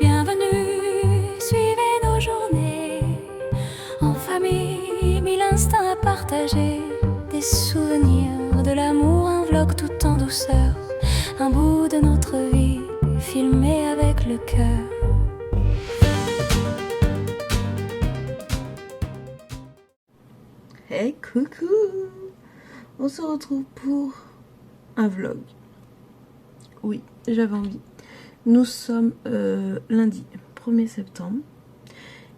Bienvenue, suivez nos journées. En famille, mille instincts à partager. Des souvenirs, de l'amour, un vlog tout en douceur. Un bout de notre vie, filmé avec le cœur. Hey, coucou! On se retrouve pour un vlog. Oui, j'avais envie. Nous sommes lundi 1er septembre.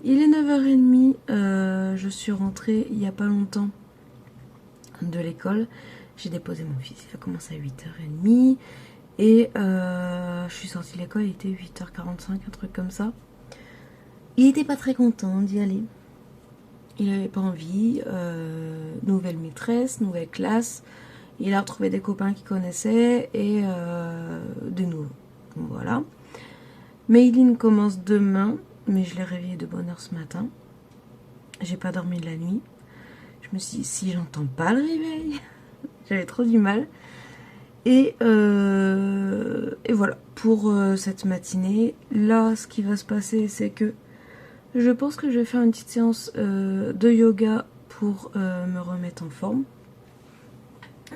Il est 9h30. Je suis rentrée il n'y a pas longtemps de l'école. J'ai déposé mon fils, il va commencer à 8h30. Et je suis sortie de l'école, il était 8h45, un truc comme ça. Il était pas très content d'y aller. Il n'avait pas envie. Nouvelle maîtresse, nouvelle classe. Il a retrouvé des copains qu'il connaissait et des nouveaux. Donc voilà. Mayline commence demain, mais je l'ai réveillée de bonne heure ce matin. J'ai pas dormi de la nuit. Je me suis dit, si j'entends pas le réveil, j'avais trop du mal. Et voilà, pour cette matinée, là, ce qui va se passer, c'est que je pense que je vais faire une petite séance de yoga pour me remettre en forme.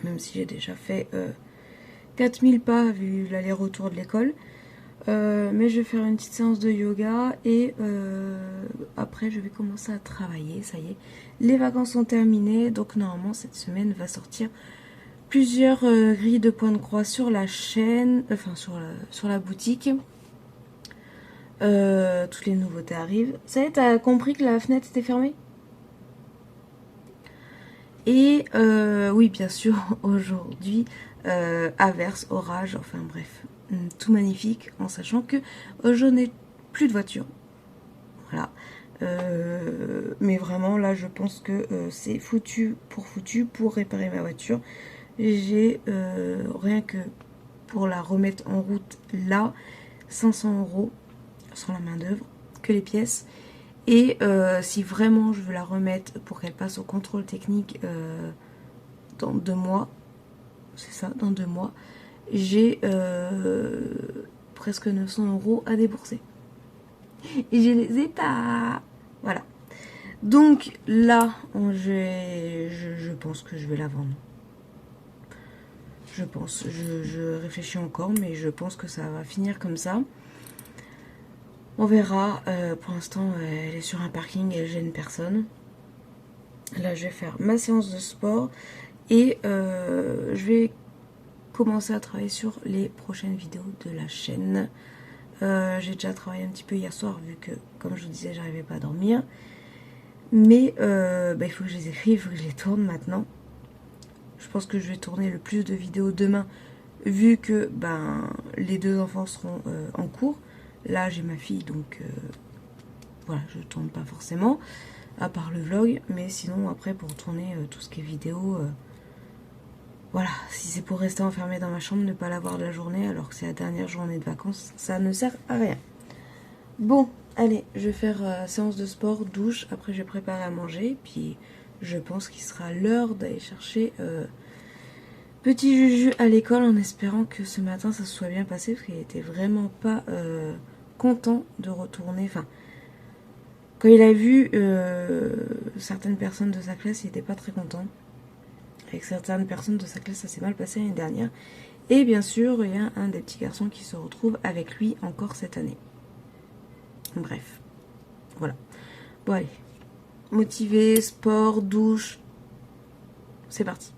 Même si j'ai déjà fait 4000 pas vu l'aller-retour de l'école. Mais je vais faire une petite séance de yoga et après je vais commencer à travailler. Ça y est, les vacances sont terminées. Donc normalement cette semaine va sortir plusieurs grilles de points de croix sur la chaîne, enfin sur la boutique. Toutes les nouveautés arrivent. Ça y est, t'as compris que la fenêtre était fermée? Et oui, bien sûr, aujourd'hui, averse, orage, enfin bref, tout magnifique, en sachant que je n'ai plus de voiture. Voilà. Mais vraiment, là, je pense que c'est foutu pour réparer ma voiture. J'ai rien que pour la remettre en route, là, 500 € sans la main d'œuvre, que les pièces. Et si vraiment je veux la remettre pour qu'elle passe au contrôle technique dans 2 mois, c'est ça, dans 2 mois, j'ai presque 900 € à débourser. Et je les ai pas. Voilà. Donc là, je pense que je vais la vendre. Je pense, je réfléchis encore, mais je pense que ça va finir comme ça. On verra. Pour l'instant, elle est sur un parking, elle gêne personne. Là, je vais faire ma séance de sport et je vais commencer à travailler sur les prochaines vidéos de la chaîne. J'ai déjà travaillé un petit peu hier soir vu que, comme je vous disais, j'arrivais pas à dormir. Mais il faut que je les écrive, il faut que je les tourne maintenant. Je pense que je vais tourner le plus de vidéos demain vu que les 2 enfants seront en cours. Là, j'ai ma fille, donc voilà, je ne tourne pas forcément, à part le vlog. Mais sinon, après, pour tourner tout ce qui est vidéo, voilà, si c'est pour rester enfermée dans ma chambre, ne pas la voir de la journée, alors que c'est la dernière journée de vacances, ça ne sert à rien. Bon, allez, je vais faire séance de sport, douche, après je vais préparer à manger, puis je pense qu'il sera l'heure d'aller chercher petit Juju à l'école en espérant que ce matin ça se soit bien passé parce qu'il était vraiment pas content de retourner. Enfin, quand il a vu certaines personnes de sa classe, il était pas très content. Avec certaines personnes de sa classe, ça s'est mal passé l'année dernière. Et bien sûr, il y a un des petits garçons qui se retrouve avec lui encore cette année. Bref, voilà. Bon allez, motivé, sport, douche, c'est parti.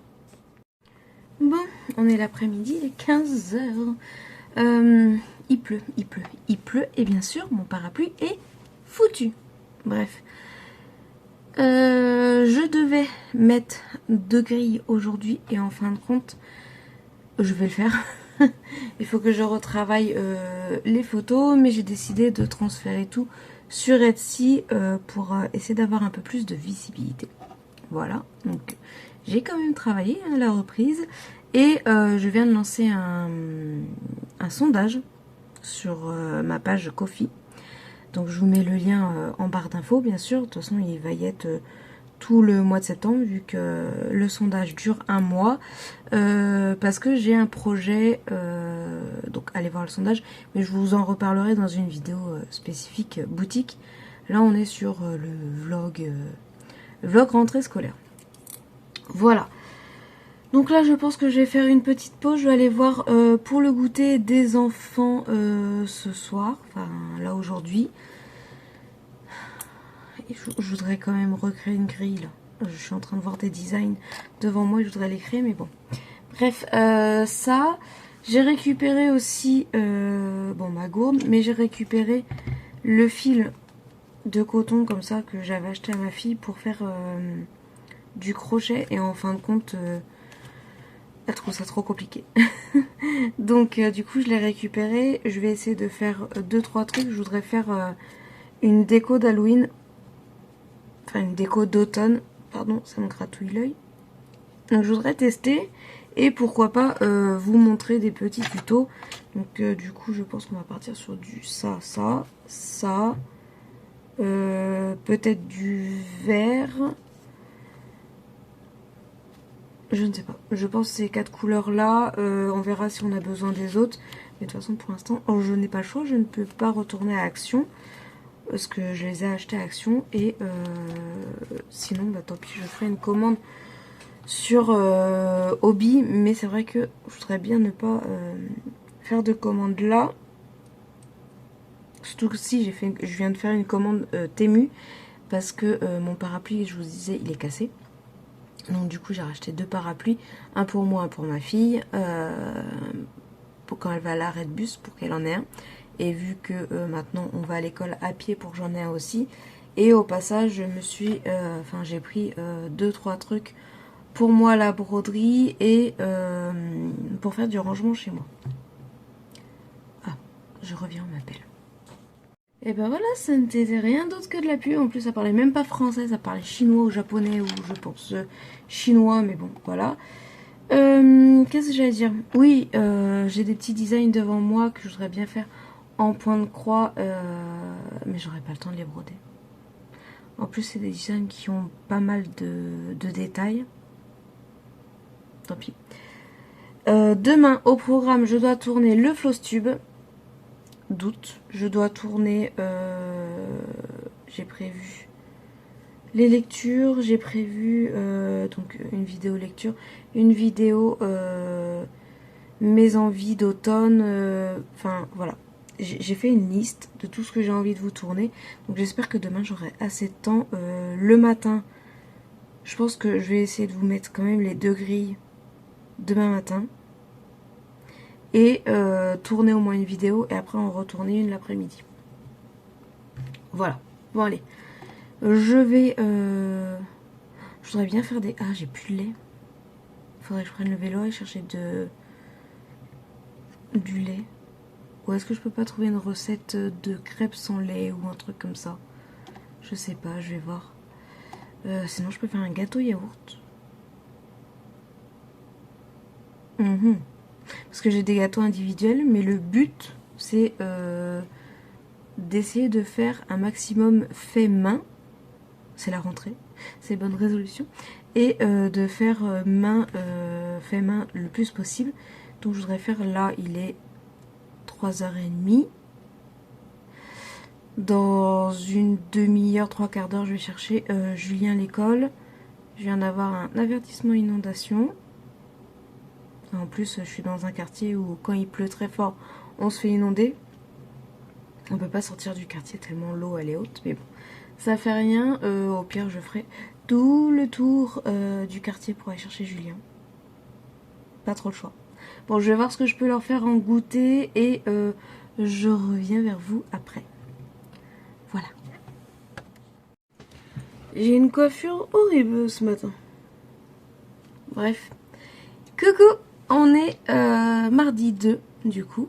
Bon, on est l'après-midi, il est 15h. Il pleut. Et bien sûr, mon parapluie est foutu. Bref. Je devais mettre 2 grilles aujourd'hui. Et en fin de compte, je vais le faire. Il faut que je retravaille les photos. Mais j'ai décidé de transférer tout sur Etsy pour essayer d'avoir un peu plus de visibilité. Voilà, donc j'ai quand même travaillé à la reprise et je viens de lancer un sondage sur ma page Ko-fi. Donc je vous mets le lien en barre d'infos bien sûr, de toute façon il va y être tout le mois de septembre vu que le sondage dure un mois parce que j'ai un projet, donc allez voir le sondage, mais je vous en reparlerai dans une vidéo spécifique boutique. Là on est sur le vlog rentrée scolaire. Voilà. Donc là je pense que je vais faire une petite pause, je vais aller voir pour le goûter des enfants ce soir, enfin là aujourd'hui. Je voudrais quand même recréer une grille là. Je suis en train de voir des designs devant moi, je voudrais les créer, mais bon. Bref, ça, j'ai récupéré aussi, bon ma gourde, mais j'ai récupéré le fil de coton comme ça que j'avais acheté à ma fille pour faire du crochet. Et en fin de compte, elle trouve ça trop compliqué. Donc du coup, je l'ai récupéré. Je vais essayer de faire 2-3 trucs. Je voudrais faire une déco d'Halloween. Enfin, une déco d'automne. Pardon, ça me gratouille l'œil. Donc je voudrais tester. Et pourquoi pas vous montrer des petits tutos. Donc du coup, je pense qu'on va partir sur du ça. Peut-être du vert. Je ne sais pas. Je pense que ces 4 couleurs là, on verra si on a besoin des autres. Mais de toute façon pour l'instant, je n'ai pas le choix. Je ne peux pas retourner à Action. Parce que je les ai achetés à Action. Et sinon, bah, tant pis, je ferai une commande sur Hobby. Mais c'est vrai que je voudrais bien ne pas faire de commande là. Surtout que si je viens de faire une commande Temu. Parce que mon parapluie, je vous disais, il est cassé. Donc du coup j'ai racheté 2 parapluies, un pour moi, un pour ma fille, pour quand elle va à l'arrêt de bus, pour qu'elle en ait un. Et vu que maintenant on va à l'école à pied pour que j'en ai un aussi. Et au passage je me suis, j'ai pris 2-3 trucs pour moi, la broderie et pour faire du rangement chez moi. Ah, je reviens, on m'appelle. Et ben voilà, ça n'était rien d'autre que de la pub. En plus, ça parlait même pas français, ça parlait chinois ou japonais, ou je pense chinois, mais bon, voilà. Qu'est-ce que j'allais dire? Oui, j'ai des petits designs devant moi que je voudrais bien faire en point de croix, mais j'aurais pas le temps de les broder. En plus, c'est des designs qui ont pas mal de détails. Tant pis. Demain, au programme, je dois tourner le floss tube. D'août, je dois tourner, j'ai prévu les lectures, j'ai prévu donc une vidéo lecture, une vidéo mes envies d'automne, enfin voilà, j'ai fait une liste de tout ce que j'ai envie de vous tourner, donc j'espère que demain j'aurai assez de temps. Le matin, je pense que je vais essayer de vous mettre quand même les 2 grilles demain matin. Et tourner au moins une vidéo et après en retourner une l'après-midi. Voilà. Bon allez. Je vais... je voudrais bien faire des... Ah, j'ai plus de lait. Faudrait que je prenne le vélo et chercher du lait. Ou est-ce que je peux pas trouver une recette de crêpes sans lait ou un truc comme ça? Je sais pas, je vais voir. Sinon je peux faire un gâteau yaourt. Parce que j'ai des gâteaux individuels, mais le but c'est d'essayer de faire un maximum fait main. C'est la rentrée, c'est bonne résolution. Et de faire fait main le plus possible. Donc je voudrais faire, là il est 3h30. Dans une demi-heure, 3/4 d'heure, je vais chercher Julien à l'école. Je viens d'avoir un avertissement inondation. En plus, je suis dans un quartier où quand il pleut très fort, on se fait inonder. On peut pas sortir du quartier tellement l'eau elle est haute, mais bon, ça fait rien. Au pire, je ferai tout le tour du quartier pour aller chercher Julien. Pas trop le choix. Bon, je vais voir ce que je peux leur faire en goûter et je reviens vers vous après. Voilà. J'ai une coiffure horrible ce matin. Bref. Coucou! On est mardi 2 du coup.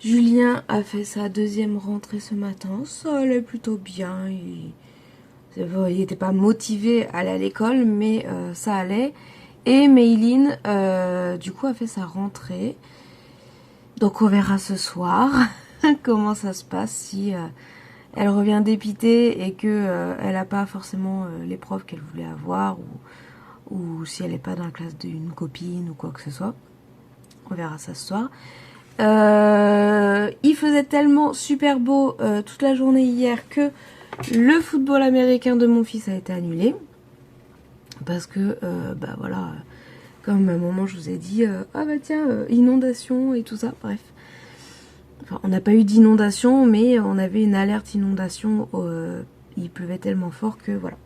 Julien a fait sa 2e rentrée ce matin. Ça allait plutôt bien. Il n'était pas motivé à aller à l'école, mais ça allait. Et Mayline, du coup, a fait sa rentrée. Donc on verra ce soir comment ça se passe, si elle revient dépitée et que elle n'a pas forcément l'épreuve qu'elle voulait avoir, ou si elle n'est pas dans la classe d'une copine ou quoi que ce soit. On verra ça ce soir. Il faisait tellement super beau toute la journée hier que le football américain de mon fils a été annulé. Parce que, bah voilà, comme à un moment je vous ai dit, ah bah tiens, inondation et tout ça, bref. Enfin, on n'a pas eu d'inondation, mais on avait une alerte inondation, il pleuvait tellement fort que voilà.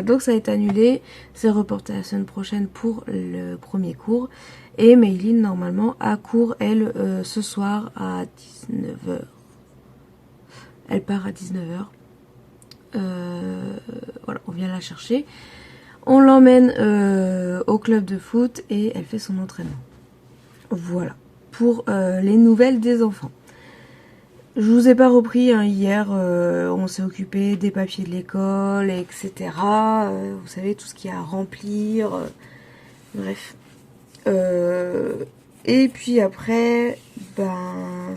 Donc ça a été annulé, c'est reporté la semaine prochaine pour le premier cours. Et Mayline, normalement, a cours, elle, ce soir à 19h. Elle part à 19h. Voilà, on vient la chercher. On l'emmène au club de foot et elle fait son entraînement. Voilà, pour les nouvelles des enfants. Je vous ai pas repris hein, hier, on s'est occupé des papiers de l'école, etc. Vous savez, tout ce qu'il y a à remplir. Bref. Et puis après, ben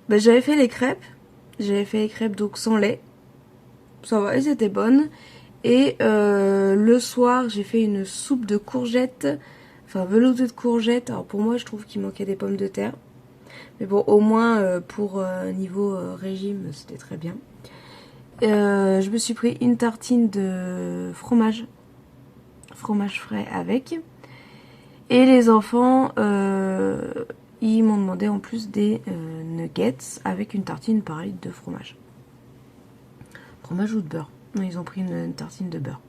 j'avais fait les crêpes. J'avais fait les crêpes donc sans lait. Ça va, elles étaient bonnes. Et le soir, j'ai fait une soupe de courgettes. Enfin, veloutée de courgettes. Alors pour moi, je trouve qu'il manquait des pommes de terre. Mais bon, au moins, pour niveau régime, c'était très bien. Je me suis pris une tartine de fromage. Fromage frais avec. Et les enfants, ils m'ont demandé en plus des nuggets avec une tartine pareille de fromage. Fromage ou de beurre? Non, ils ont pris une tartine de beurre.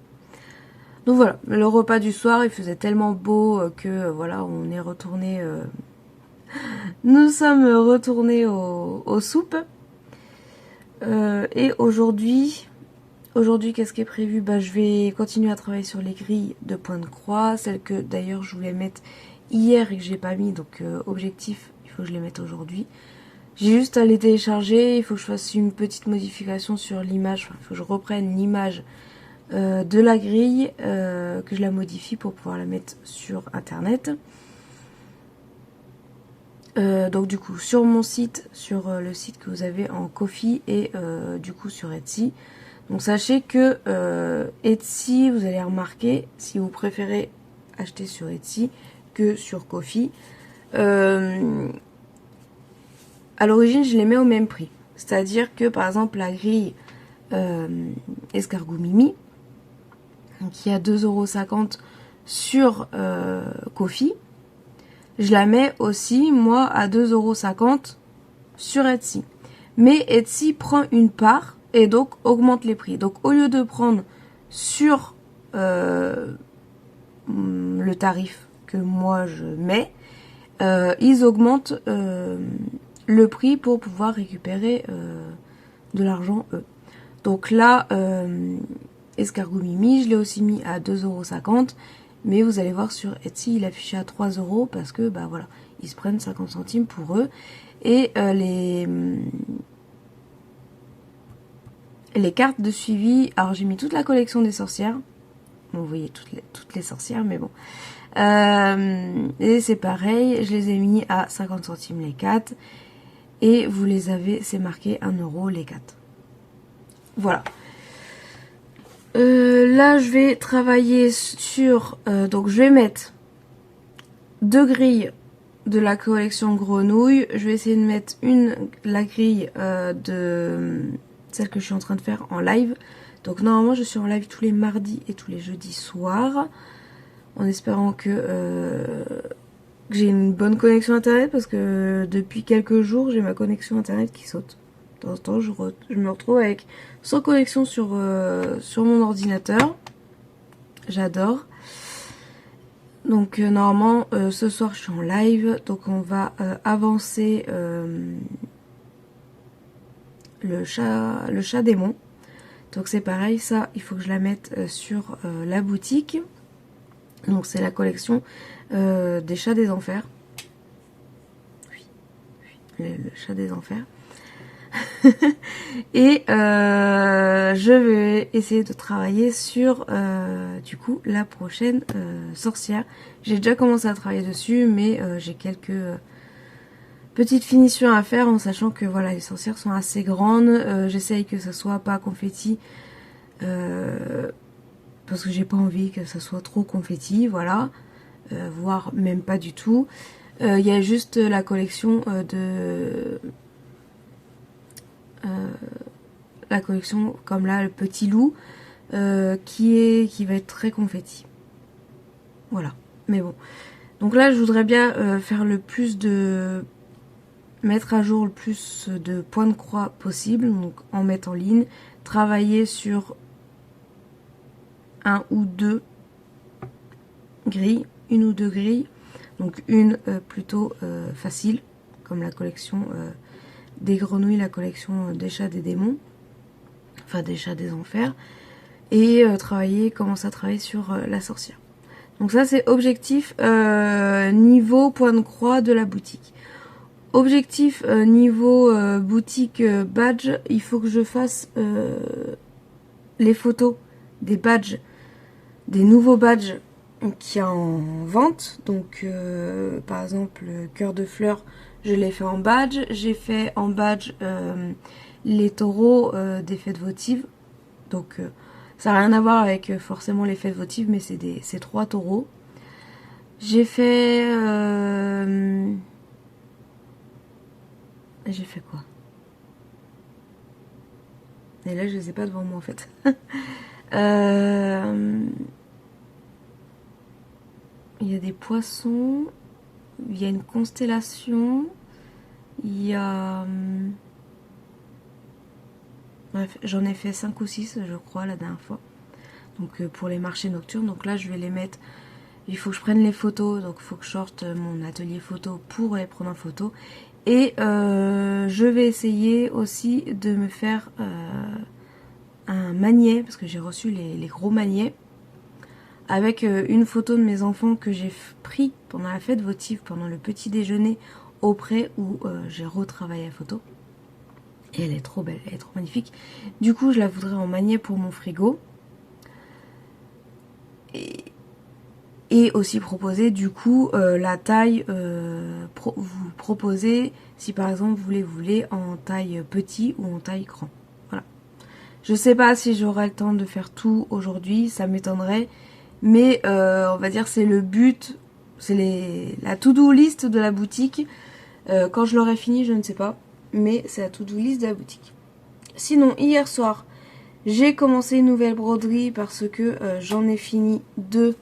Donc voilà, le repas du soir, il faisait tellement beau que voilà, on est retourné. Nous sommes retournés aux soupes. Et aujourd'hui, qu'est-ce qui est prévu? Bah, je vais continuer à travailler sur les grilles de point de croix, celles que d'ailleurs je voulais mettre hier et que j'ai pas mis. Donc objectif, il faut que je les mette aujourd'hui. J'ai juste à les télécharger, il faut que je fasse une petite modification sur l'image, il faut que je reprenne l'image de la grille, que je la modifie pour pouvoir la mettre sur internet. Donc du coup sur mon site, sur le site que vous avez en Ko-fi et du coup sur Etsy. Donc sachez que Etsy, vous allez remarquer, si vous préférez acheter sur Etsy que sur Ko-fi, à l'origine, je les mets au même prix. C'est-à-dire que, par exemple, la grille escargot Mimi, qui est à 2,50 € sur Ko-fi, je la mets aussi, moi, à 2,50 € sur Etsy. Mais Etsy prend une part et donc augmente les prix. Donc, au lieu de prendre sur le tarif que moi je mets, ils augmentent le prix pour pouvoir récupérer de l'argent eux. Donc là, escargot Mimi, je l'ai aussi mis à 2,50 €, mais vous allez voir sur Etsy, il est affiché à 3 € parce que bah voilà, ils se prennent 50 centimes pour eux. Et les cartes de suivi, alors j'ai mis toute la collection des sorcières. Bon, vous voyez toutes les sorcières, mais bon. Et c'est pareil, je les ai mis à 50 centimes les 4. Et vous les avez, c'est marqué 1 € les 4. Voilà. Là, je vais travailler sur... donc, je vais mettre 2 grilles de la collection Grenouille. Je vais essayer de mettre la grille de celle que je suis en train de faire en live. Donc, normalement, je suis en live tous les mardis et tous les jeudis soirs. En espérant que j'ai une bonne connexion internet, parce que depuis quelques jours j'ai ma connexion internet qui saute. De temps en temps je me retrouve avec sans connexion sur mon ordinateur. J'adore. Donc normalement ce soir je suis en live, donc on va avancer le chat démon. Donc c'est pareil, ça il faut que je la mette sur la boutique. Donc c'est la collection des chats des enfers. Oui, le chat des enfers. Et je vais essayer de travailler sur du coup la prochaine sorcière. J'ai déjà commencé à travailler dessus, mais j'ai quelques Petite finition à faire en sachant que voilà, les sorcières sont assez grandes. J'essaye que ça soit pas confetti. Parce que j'ai pas envie que ça soit trop confetti, voilà. Voire même pas du tout. Il y a juste la collection la collection comme là, le petit loup, qui va être très confetti. Voilà. Mais bon. Donc là, je voudrais bien faire le plus de... mettre à jour le plus de points de croix possible, donc en mettre en ligne, travailler sur un ou deux grilles, une ou deux grilles, donc une plutôt facile, comme la collection des grenouilles, la collection des chats des démons, enfin des chats des enfers, et commencer à travailler sur la sorcière. Donc ça c'est objectif niveau point de croix de la boutique. Objectif niveau boutique badge, il faut que je fasse les photos des badges, des nouveaux badges qu'il y a en vente. Donc par exemple cœur de fleurs, je l'ai fait en badge. J'ai fait en badge les taureaux des fêtes votives. Donc ça n'a rien à voir avec forcément les fêtes votives, mais c'est 3 taureaux. J'ai fait... J'ai fait quoi? Et là, je les ai pas devant moi en fait. Il y a des poissons. Il y a une constellation. Il y a... Bref, j'en ai fait 5 ou 6, je crois, la dernière fois. Donc pour les marchés nocturnes. Donc là, je vais les mettre... Il faut que je prenne les photos. Donc il faut que je sorte mon atelier photo pour les prendre en photo. Et je vais essayer aussi de me faire un magnet, parce que j'ai reçu les gros magnets, avec une photo de mes enfants que j'ai pris pendant la fête votive, pendant le petit déjeuner au pré, où j'ai retravaillé la photo. Et elle est trop belle, elle est trop magnifique. Du coup, je la voudrais en magnet pour mon frigo. Et aussi proposer du coup la taille, vous proposer si par exemple vous voulez en taille petit ou en taille grand. Voilà. Je sais pas si j'aurai le temps de faire tout aujourd'hui, ça m'étonnerait. Mais on va dire c'est le but, c'est la to-do list de la boutique. Quand je l'aurai fini, je ne sais pas. Mais c'est la to-do list de la boutique. Sinon, hier soir, j'ai commencé une nouvelle broderie parce que j'en ai fini 2.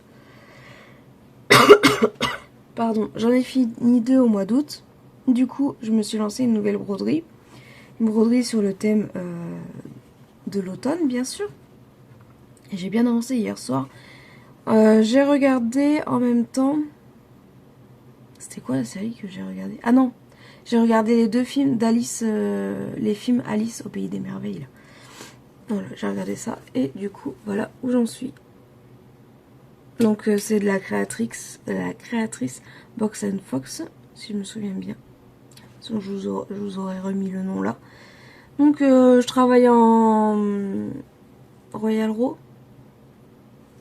Pardon, j'en ai fini 2 au mois d'août. Du coup, je me suis lancé une nouvelle broderie. Une broderie sur le thème de l'automne, bien sûr. Et j'ai bien avancé hier soir. J'ai regardé en même temps... C'était quoi la série que j'ai regardé? Ah non, j'ai regardé les 2 films d'Alice, les films Alice au Pays des Merveilles. Là. Voilà, j'ai regardé ça. Et du coup, voilà où j'en suis. Donc c'est de la créatrice Box & Fox, si je me souviens bien. Sinon je vous aurais remis le nom là. Donc je travaille en Royal Row,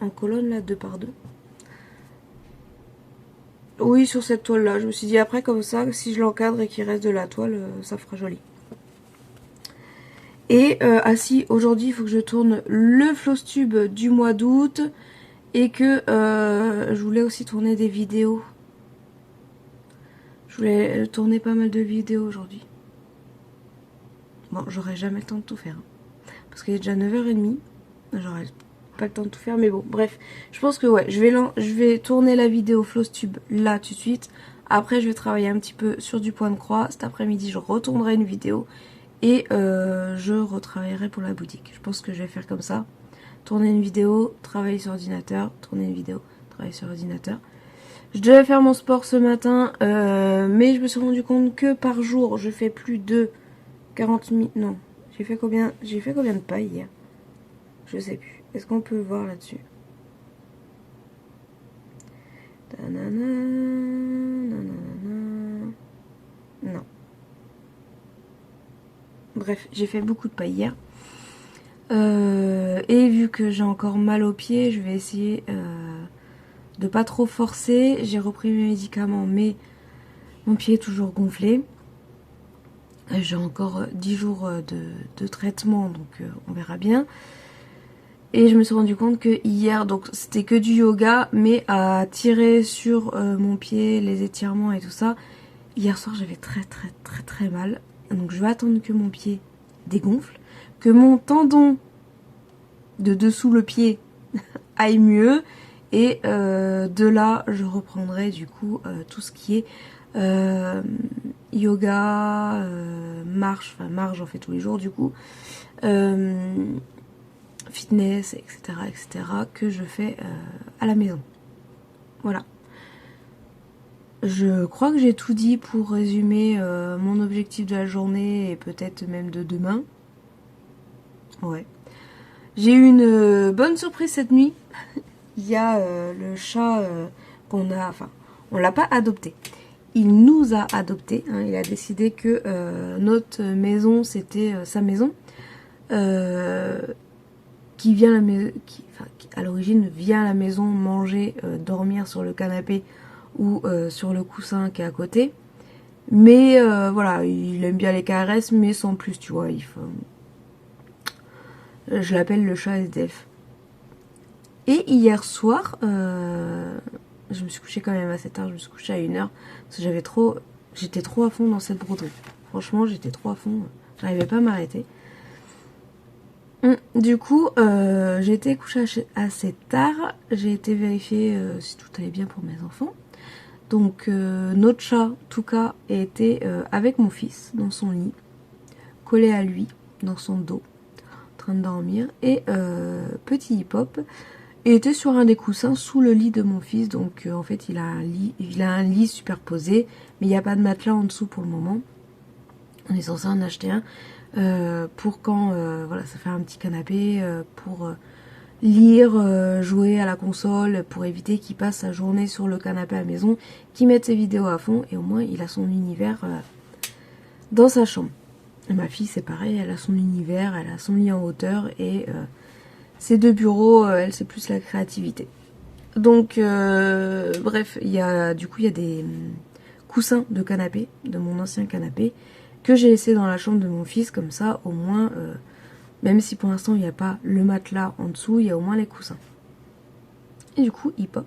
en colonne là, 2x2. Oui, sur cette toile là. Je me suis dit après comme ça, si je l'encadre et qu'il reste de la toile, ça fera joli. Et si aujourd'hui il faut que je tourne le floss tube du mois d'août. Et que je voulais aussi tourner des vidéos. Je voulais tourner pas mal de vidéos aujourd'hui. Bon, j'aurai jamais le temps de tout faire. Parce qu'il est déjà 9h30. J'aurai pas le temps de tout faire. Mais bon, bref. Je pense que ouais, je vais tourner la vidéo Flosstube là tout de suite. Après, je vais travailler un petit peu sur du point de croix. Cet après-midi, je retournerai une vidéo. Et je retravaillerai pour la boutique. Je pense que je vais faire comme ça. Tourner une vidéo, travailler sur ordinateur, tourner une vidéo, travailler sur ordinateur. Je devais faire mon sport ce matin, mais je me suis rendu compte que par jour, je fais plus de 40 minutes. Non, j'ai fait combien de pas hier? Je sais plus. Est-ce qu'on peut voir là-dessus? Non. Bref, j'ai fait beaucoup de pas hier. Et vu que j'ai encore mal aux pieds, je vais essayer de pas trop forcer. J'ai repris mes médicaments, mais mon pied est toujours gonflé. J'ai encore 10 jours de traitement, donc on verra bien. Et je me suis rendu compte que hier, donc c'était que du yoga, mais à tirer sur mon pied, les étirements et tout ça, hier soir j'avais très mal. Donc je vais attendre que mon pied dégonfle, que mon tendon de dessous le pied aille mieux. Et de là, je reprendrai du coup tout ce qui est yoga, marche j'en fais tous les jours du coup, fitness, etc., que je fais à la maison. Voilà. Je crois que j'ai tout dit pour résumer mon objectif de la journée et peut-être même de demain. Ouais. J'ai eu une bonne surprise cette nuit. Il y a le chat qu'on a... Enfin, on l'a pas adopté. Il nous a adopté. Hein, il a décidé que notre maison, c'était sa maison. Qui vient à l'origine vient à la maison manger, dormir sur le canapé ou sur le coussin qui est à côté. Mais voilà, il aime bien les caresses, mais sans plus, tu vois. Je l'appelle le chat SDF. Et hier soir, je me suis couchée quand même assez tard, je me suis couchée à 1h, parce que j'étais trop à fond dans cette broderie. Franchement, j'étais trop à fond, j'arrivais pas à m'arrêter. Du coup, j'ai été couchée assez tard, j'ai été vérifier si tout allait bien pour mes enfants. Donc, notre chat, Touka, était avec mon fils dans son lit, collé à lui, dans son dos, en train de dormir. Et petit hip-hop était sur un des coussins sous le lit de mon fils. Donc, en fait, il a un lit superposé, mais il n'y a pas de matelas en dessous pour le moment. On est censé en acheter un. Pour quand voilà, ça fait un petit canapé pour lire, jouer à la console, pour éviter qu'il passe sa journée sur le canapé à la maison, qu'il mette ses vidéos à fond et au moins il a son univers dans sa chambre. Et ma fille c'est pareil, elle a son univers, elle a son lit en hauteur et ses deux bureaux, elle c'est plus la créativité. Donc bref, il y a des coussins de canapé, de mon ancien canapé, que j'ai laissé dans la chambre de mon fils, comme ça au moins, même si pour l'instant il n'y a pas le matelas en dessous, il y a au moins les coussins. Et du coup, hip-hop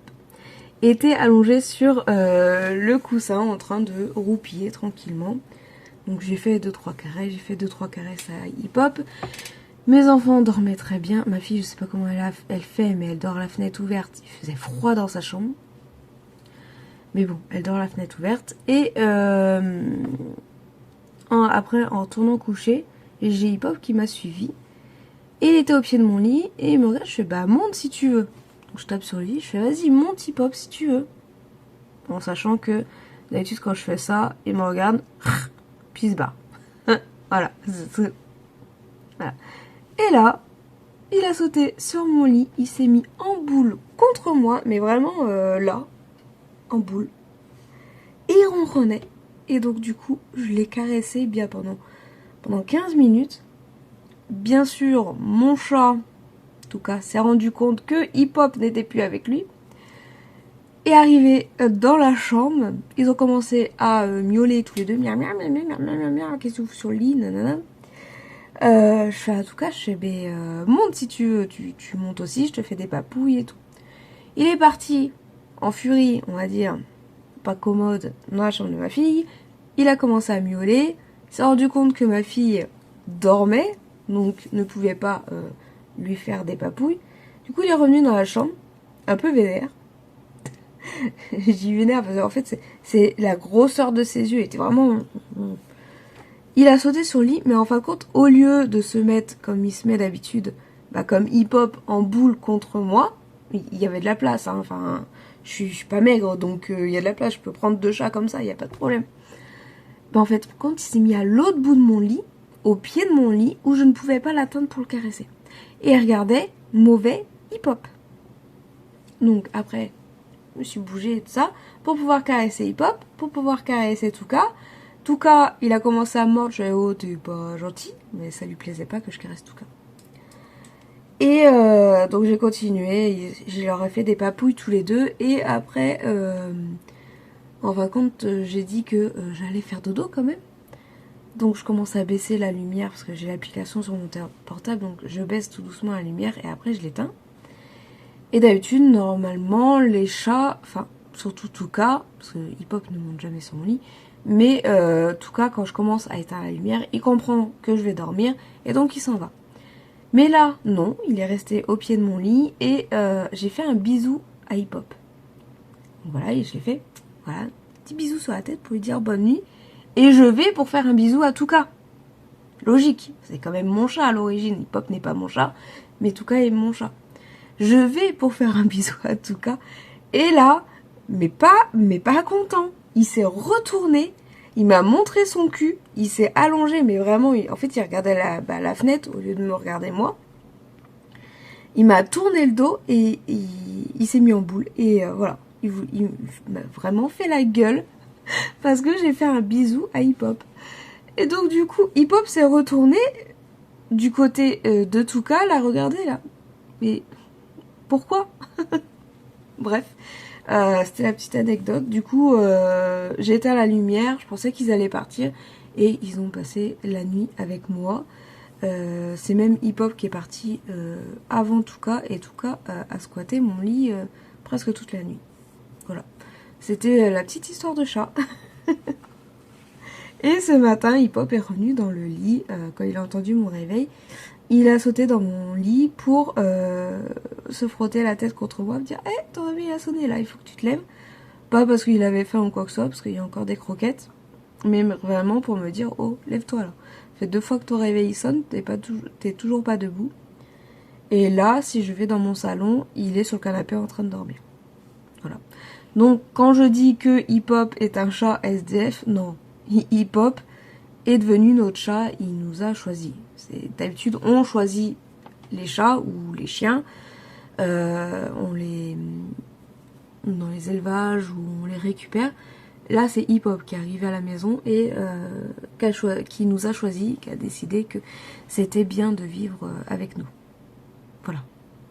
était allongé sur le coussin en train de roupiller tranquillement. Donc j'ai fait 2-3 caresses à hip-hop. Mes enfants dormaient très bien. Ma fille, je sais pas comment elle fait, mais elle dort la fenêtre ouverte. Il faisait froid dans sa chambre. Mais bon, elle dort la fenêtre ouverte. Et après, en retournant coucher, j'ai hip-hop qui m'a suivi. Et il était au pied de mon lit. Et il me regarde, je fais, bah monte si tu veux. Donc je tape sur le lit, je fais, vas-y, monte hip-hop si tu veux. En sachant que, d'habitude, quand je fais ça, il me regarde, puis il se barre. Voilà. Voilà. Et là, il a sauté sur mon lit, il s'est mis en boule contre moi, mais vraiment là, en boule. Et il ronronnait. Et donc du coup, je l'ai caressé bien pendant 15 minutes. Bien sûr, mon chat, en tout cas, s'est rendu compte que hip-hop n'était plus avec lui. Et arrivé dans la chambre, ils ont commencé à miauler tous les deux. Miam, miam, miam, miam, miam, miam, qu'est-ce que tu fous sur le lit, nanana. Je fais, en tout cas, je fais, monte si tu veux, tu montes aussi, je te fais des papouilles et tout. Il est parti en furie, on va dire, pas commode, dans la chambre de ma fille. Il a commencé à miauler, il s'est rendu compte que ma fille dormait, donc ne pouvait pas lui faire des papouilles. Du coup, il est revenu dans la chambre, un peu vénère. J'y vénère parce qu'en fait, c'est la grosseur de ses yeux, il était vraiment... Il a sauté sur le lit, mais en fin de compte, au lieu de se mettre comme il se met d'habitude, comme hip-hop en boule contre moi, il y avait de la place, hein, enfin, je suis pas maigre, donc il y a de la place, je peux prendre 2 chats comme ça, il n'y a pas de problème. En fait, quand il s'est mis à l'autre bout de mon lit, au pied de mon lit, où je ne pouvais pas l'atteindre pour le caresser. Et il regardait mauvais hip-hop. Donc après, je me suis bougée et tout ça, pour pouvoir caresser hip-hop, pour pouvoir caresser Touka. Touka, il a commencé à mordre, je disais, oh t'es pas gentil, mais ça lui plaisait pas que je caresse Touka. Et donc j'ai continué, je leur ai fait des papouilles tous les deux, et après, en fin de compte, j'ai dit que j'allais faire dodo quand même. Donc je commence à baisser la lumière parce que j'ai l'application sur mon portable, donc je baisse tout doucement la lumière et après je l'éteins. Et d'habitude, normalement, les chats, enfin surtout Touka, parce que Hip Hop ne monte jamais sur mon lit, mais Touka, quand je commence à éteindre la lumière, il comprend que je vais dormir et donc il s'en va. Mais là, non, il est resté au pied de mon lit et j'ai fait un bisou à Hip Hop. Voilà, et je l'ai fait, voilà, un petit bisou sur la tête pour lui dire bonne nuit. Et je vais pour faire un bisou à Touka. Logique, c'est quand même mon chat à l'origine. Hip Hop n'est pas mon chat, mais Touka est mon chat. Je vais pour faire un bisou à Touka. Et là, mais pas content. Il s'est retourné, il m'a montré son cul, il s'est allongé, mais vraiment, en fait, il regardait la fenêtre au lieu de me regarder moi. Il m'a tourné le dos et il s'est mis en boule. Et voilà, il m'a vraiment fait la gueule parce que j'ai fait un bisou à Hip Hop. Et donc du coup, Hip Hop s'est retourné du côté de Touka, l'a regardé là. Mais pourquoi? Bref, c'était la petite anecdote. Du coup, j'ai éteint la lumière, je pensais qu'ils allaient partir et ils ont passé la nuit avec moi. C'est même Hip Hop qui est parti avant Touka et Touka a squatté mon lit presque toute la nuit. Voilà, c'était la petite histoire de chat. Et ce matin, Hip Hop est revenu dans le lit quand il a entendu mon réveil. Il a sauté dans mon lit pour se frotter la tête contre moi, me dire « Hé, ton réveil a sonné là, il faut que tu te lèves. » Pas parce qu'il avait faim ou quoi que ce soit, parce qu'il y a encore des croquettes, mais vraiment pour me dire « Oh, lève-toi là. Ça fait 2 fois que ton réveil sonne, t'es toujours pas debout. » Et là, si je vais dans mon salon, il est sur le canapé en train de dormir. Voilà. Donc, quand je dis que Hip Hop est un chat SDF, non. Hip Hop est devenu notre chat, il nous a choisi. D'habitude, on choisit les chats ou les chiens, on les dans les élevages ou on les récupère. Là, c'est Hip Hop qui est arrivé à la maison et qui nous a choisi, qui a décidé que c'était bien de vivre avec nous. Voilà.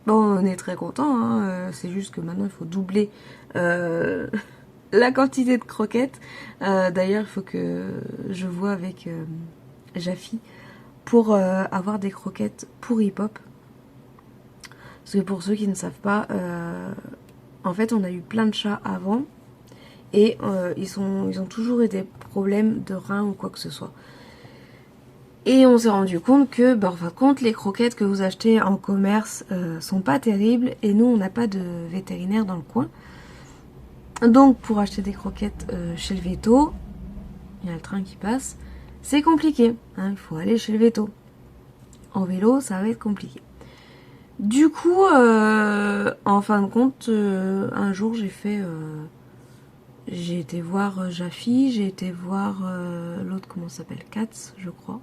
Bon, on est très contents, hein, c'est juste que maintenant il faut doubler la quantité de croquettes. D'ailleurs, il faut que je vois avec Jaffy pour avoir des croquettes pour Hip Hop. Parce que pour ceux qui ne savent pas, en fait, on a eu plein de chats avant et ils ont toujours eu des problèmes de reins ou quoi que ce soit. Et on s'est rendu compte que, en fin de compte, les croquettes que vous achetez en commerce sont pas terribles et nous, on n'a pas de vétérinaire dans le coin. Donc pour acheter des croquettes chez le véto, il y a le train qui passe, c'est compliqué, hein, il faut aller chez le véto. En vélo, ça va être compliqué. Du coup, en fin de compte, un jour j'ai été voir Jaffy, j'ai été voir l'autre, comment ça s'appelle, Katz, je crois.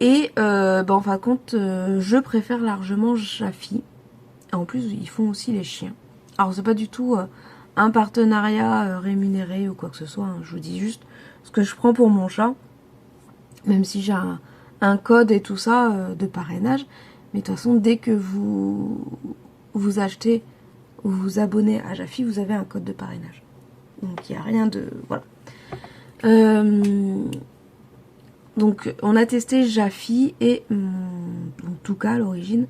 Et en fin de compte, je préfère largement Jaffy. En plus, ils font aussi les chiens. Alors c'est pas du tout un partenariat rémunéré ou quoi que ce soit, hein. Je vous dis juste ce que je prends pour mon chat, même si j'ai un code et tout ça de parrainage, mais de toute façon dès que vous achetez ou vous abonnez à Jaffy, vous avez un code de parrainage. Donc il n'y a rien de... voilà. Donc on a testé Jaffy et donc Touka à l'origine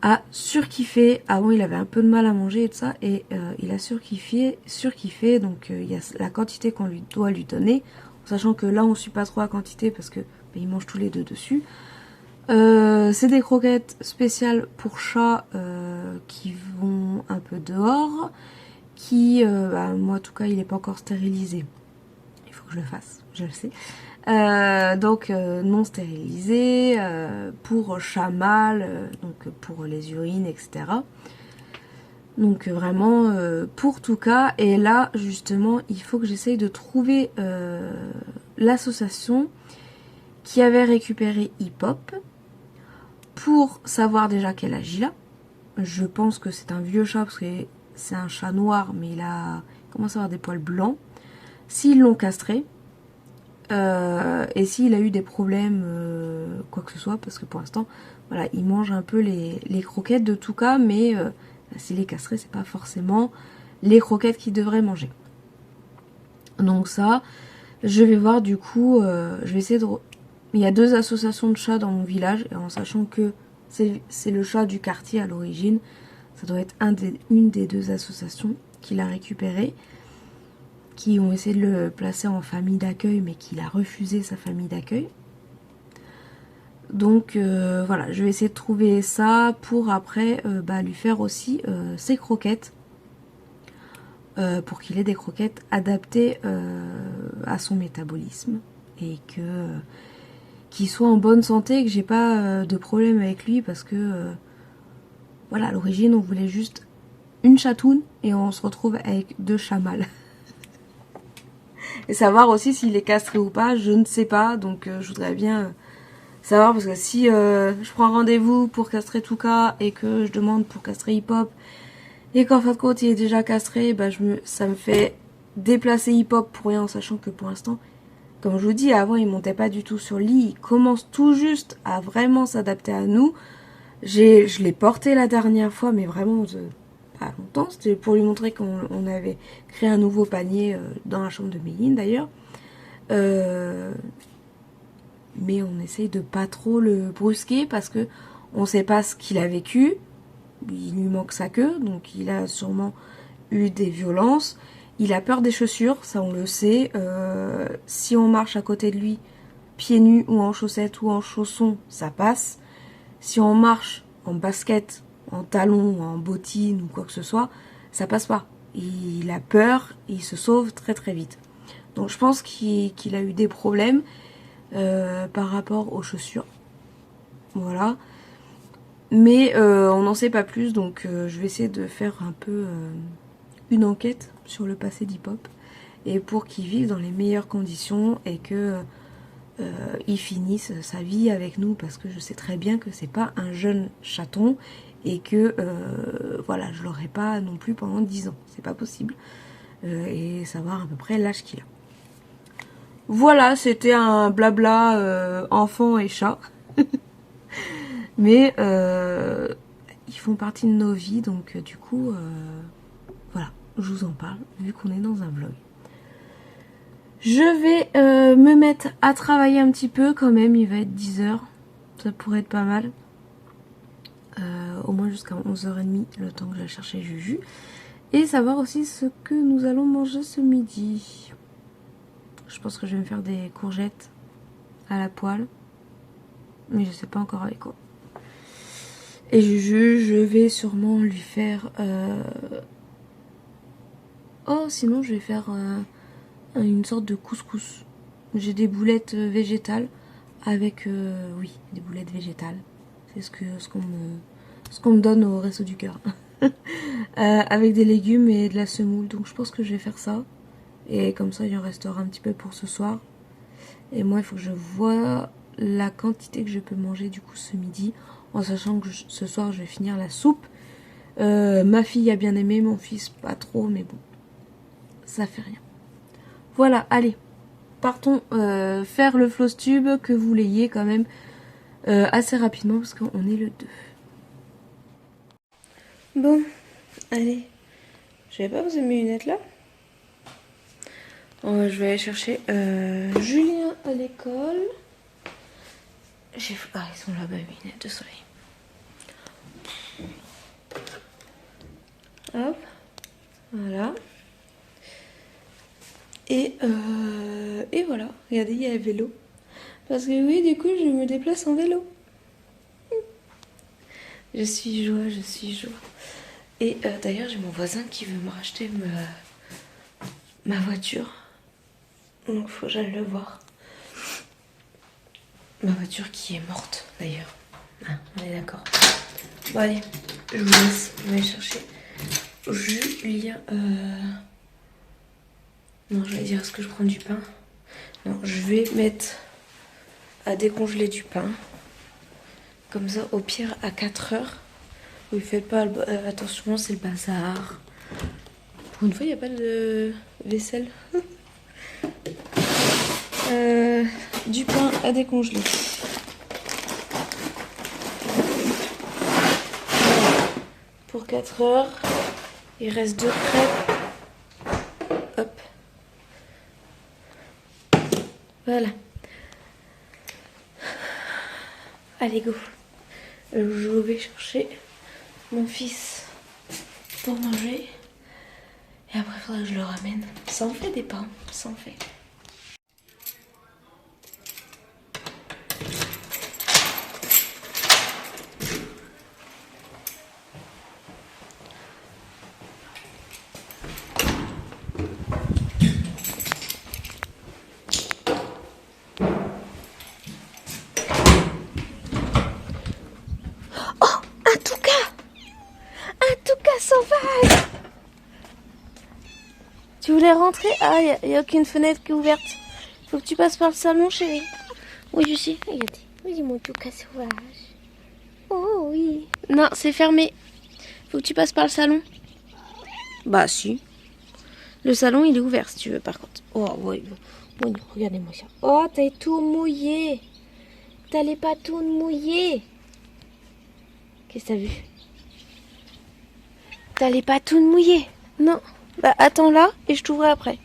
a surkiffé. Avant il avait un peu de mal à manger et tout ça, et il a surkiffé. Donc il y a la quantité qu'on doit lui donner, en sachant que là on suit pas trop la quantité parce que ils mangent tous les deux dessus. C'est des croquettes spéciales pour chats qui vont un peu dehors, qui moi en tout cas il n'est pas encore stérilisé, il faut que je le fasse, je le sais. Donc non stérilisé, pour chat mâle, donc pour les urines, etc. Donc vraiment pour tout cas. Et là justement il faut que j'essaye de trouver l'association qui avait récupéré Hip Hop pour savoir déjà quel âge il a. Je pense que c'est un vieux chat parce que c'est un chat noir, mais il commence à avoir des poils blancs. S'ils l'ont castré, et s'il a eu des problèmes quoi que ce soit, parce que pour l'instant voilà, il mange un peu les croquettes de tout cas, mais s'il est castré, c'est pas forcément les croquettes qu'il devrait manger. Donc ça, Je vais voir du coup, je vais essayer de... Il y a 2 associations de chats dans mon village, et en sachant que c'est le chat du quartier à l'origine, ça doit être une des 2 associations qui l'a récupéré, qui ont essayé de le placer en famille d'accueil, mais qu'il a refusé sa famille d'accueil. Donc voilà, je vais essayer de trouver ça pour après lui faire aussi ses croquettes. Pour qu'il ait des croquettes adaptées à son métabolisme et qu'il soit en bonne santé et que j'ai pas de problème avec lui parce que voilà, à l'origine on voulait juste une chatoune et on se retrouve avec 2 chats mâles. Et savoir aussi s'il est castré ou pas, je ne sais pas, donc je voudrais bien savoir parce que si je prends rendez-vous pour castrer Touka et que je demande pour castrer Hip Hop et qu'en fin de compte il est déjà castré, ça me fait déplacer Hip Hop pour rien en sachant que pour l'instant, comme je vous dis, avant il montait pas du tout sur le lit, il commence tout juste à vraiment s'adapter à nous. Je l'ai porté la dernière fois, mais vraiment pas longtemps, c'était pour lui montrer qu'on avait créé un nouveau panier dans la chambre de Méline d'ailleurs. Mais on essaye de pas trop le brusquer parce que on sait pas ce qu'il a vécu. Il lui manque sa queue, donc il a sûrement eu des violences. Il a peur des chaussures, ça on le sait. Si on marche à côté de lui, pieds nus ou en chaussettes ou en chaussons, ça passe. Si on marche en basket, en talons, en bottines ou quoi que ce soit, ça passe pas. Il a peur, il se sauve très très vite. Donc je pense qu'il a eu des problèmes par rapport aux chaussures. Voilà. Mais on n'en sait pas plus, donc je vais essayer de faire un peu une enquête sur le passé d'Hip Hop et pour qu'il vive dans les meilleures conditions et que il finisse sa vie avec nous parce que je sais très bien que c'est pas un jeune chaton et que voilà, je l'aurai pas non plus pendant 10 ans, c'est pas possible et savoir à peu près l'âge qu'il a. Voilà, c'était un blabla enfant et chat. Mais ils font partie de nos vies, donc du coup, voilà, je vous en parle, vu qu'on est dans un vlog. Je vais me mettre à travailler un petit peu quand même, il va être 10h, ça pourrait être pas mal. Au moins jusqu'à 11h30, le temps que j'aille chercher Juju. Et savoir aussi ce que nous allons manger ce midi. Je pense que je vais me faire des courgettes à la poêle, mais je sais pas encore avec quoi. Et Juju, je vais sûrement lui faire... Oh, sinon je vais faire une sorte de couscous. J'ai des boulettes végétales avec... oui, des boulettes végétales. C'est ce qu'on me donne au Resto du Cœur. Avec des légumes et de la semoule. Donc je pense que je vais faire ça. Et comme ça, il en restera un petit peu pour ce soir. Et moi, il faut que je voie la quantité que je peux manger du coup ce midi. En sachant que ce soir, je vais finir la soupe. Ma fille a bien aimé, mon fils pas trop, mais bon, ça fait rien. Voilà, allez, partons faire le floss tube, que vous l'ayez quand même assez rapidement, parce qu'on est le 2. Bon, allez, j'avais pas posé mes lunettes là. Je vais aller chercher Julien à l'école. Ah, ils sont là-bas, mes lunettes de soleil. Hop, voilà. Et voilà, regardez, il y a le vélo. Parce que oui, du coup, je me déplace en vélo. Je suis joie, je suis joie. Et d'ailleurs, j'ai mon voisin qui veut me racheter ma voiture. Donc, faut que j'aille le voir. Ma voiture qui est morte, d'ailleurs. Ah, on est d'accord. Bon, allez, je vous laisse. Je vais aller chercher Julien. Non, je vais dire, est-ce que je prends du pain? Non, je vais mettre à décongeler du pain. Comme ça, au pire, à 4h. Vous faites pas attention, c'est le bazar. Pour une fois, il n'y a pas de vaisselle. Du pain à décongeler. Pour 4h. Il reste 2 crêpes. Hop. Voilà. Allez, go. Je vais chercher mon fils pour manger. Et après, il faudra que je le ramène. Ça en fait des pains, ça en fait. Sauvage! Tu voulais rentrer? Ah, il n'y a aucune fenêtre qui est ouverte. Faut que tu passes par le salon, chérie. Oui, je sais. Regardez. Oui, mon touca sauvage. Oh oui. Non, c'est fermé. Faut que tu passes par le salon. Bah, si. Le salon, il est ouvert si tu veux, par contre. Oh, oui. Bon, regardez-moi ça. Oh, t'es tout mouillé. T'as les patounes mouillées. Qu'est-ce que t'as vu? T'as les patounes mouillées? Non. Bah attends là et je t'ouvre après.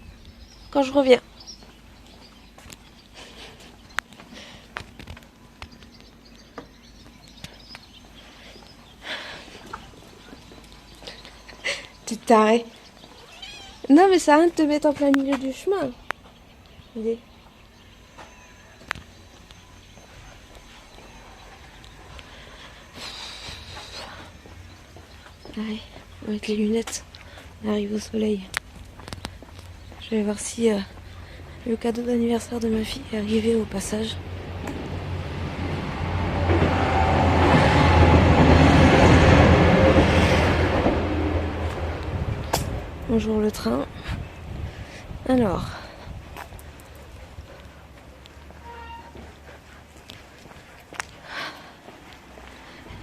Quand je reviens. Tu t'arrêtes. Non mais ça a rien de te mettre en plein milieu du chemin. Allez. Allez, on va mettre les lunettes. On arrive au soleil. Je vais voir si le cadeau d'anniversaire de ma fille est arrivé au passage. Bonjour le train. Alors.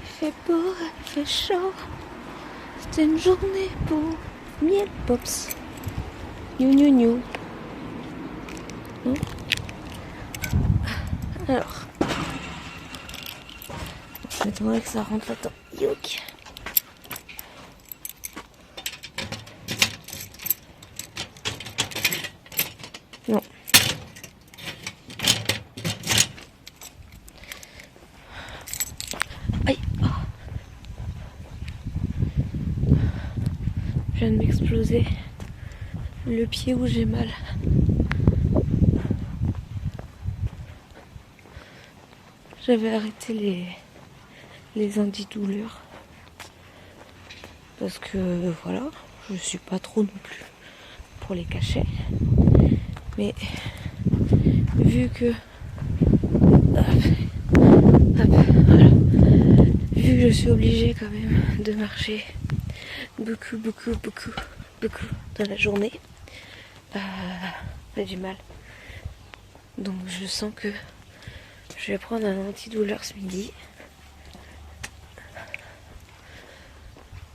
Il fait beau, il fait chaud. C'est une journée pour miel pops. New new new. Alors. Je m'attendrais que ça rentre là-dedans. Youk. Non. Aïe. Oh. Je viens de m'exploser le pied où j'ai mal. J'avais arrêté les antidouleurs parce que voilà, je suis pas trop non plus pour les cachets. Mais vu que voilà. Vu que je suis obligée quand même de marcher beaucoup dans la journée, j'ai du mal. Donc je sens que je vais prendre un antidouleur ce midi.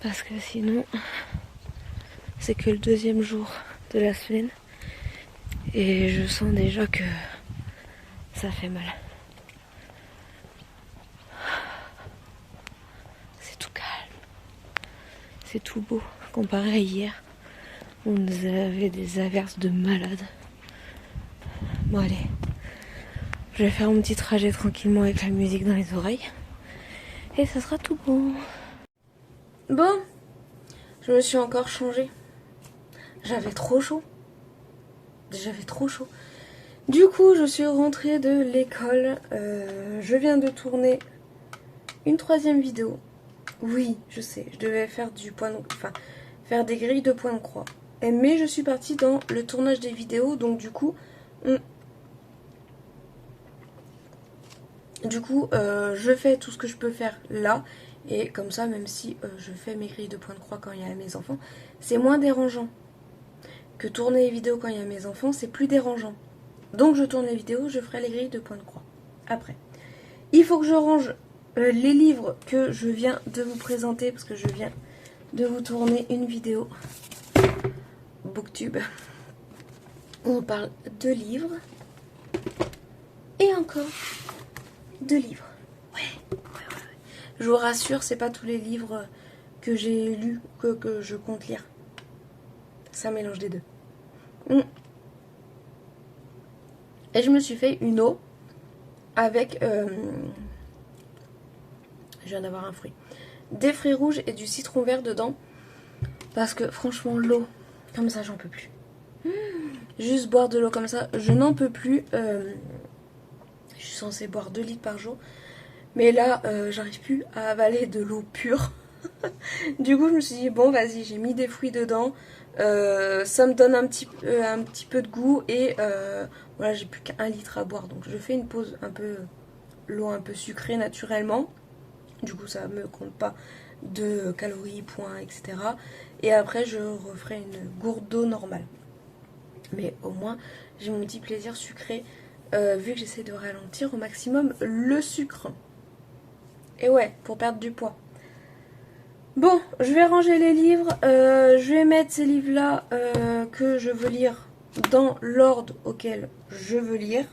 Parce que sinon, c'est que le deuxième jour de la semaine. Et je sens déjà que ça fait mal. C'est tout calme. C'est tout beau. Comparé à hier, on avait des averses de malades. Bon allez, je vais faire mon petit trajet tranquillement avec la musique dans les oreilles. Et ça sera tout bon. Bon, je me suis encore changée. J'avais trop chaud. J'avais trop chaud. Du coup, je suis rentrée de l'école. Je viens de tourner une 3e vidéo. Oui, je sais, je devais faire faire des grilles de points de croix. Mais je suis partie dans le tournage des vidéos, donc du coup, je fais tout ce que je peux faire là. Et comme ça, même si je fais mes grilles de points de croix quand il y a mes enfants, c'est moins dérangeant. Que tourner les vidéos quand il y a mes enfants, c'est plus dérangeant. Donc je tourne les vidéos, je ferai les grilles de points de croix. Après, il faut que je range les livres que je viens de vous présenter, parce que je viens de vous tourner une vidéo Booktube où on parle de livres et encore de livres. Ouais. Je vous rassure, c'est pas tous les livres que j'ai lus que je compte lire. C'est un mélange des deux. Et je me suis fait une eau avec... je viens d'avoir un fruit. Des fruits rouges et du citron vert dedans. Parce que franchement, l'eau, comme ça, j'en peux plus. Juste boire de l'eau comme ça, je n'en peux plus. Je suis censée boire 2 litres par jour. Mais là, j'arrive plus à avaler de l'eau pure. Du coup, je me suis dit, bon, vas-y, j'ai mis des fruits dedans. Ça me donne un petit peu de goût. Et voilà, j'ai plus qu'1 litre à boire. Donc, je fais une pause un peu, l'eau un peu sucrée naturellement. Du coup, ça me compte pas de calories, points, etc. Et après, je referai une gourde d'eau normale. Mais au moins, j'ai mon petit plaisir sucré. Vu que j'essaie de ralentir au maximum le sucre. Et ouais, pour perdre du poids. Bon, je vais ranger les livres. Je vais mettre ces livres-là que je veux lire dans l'ordre auquel je veux lire.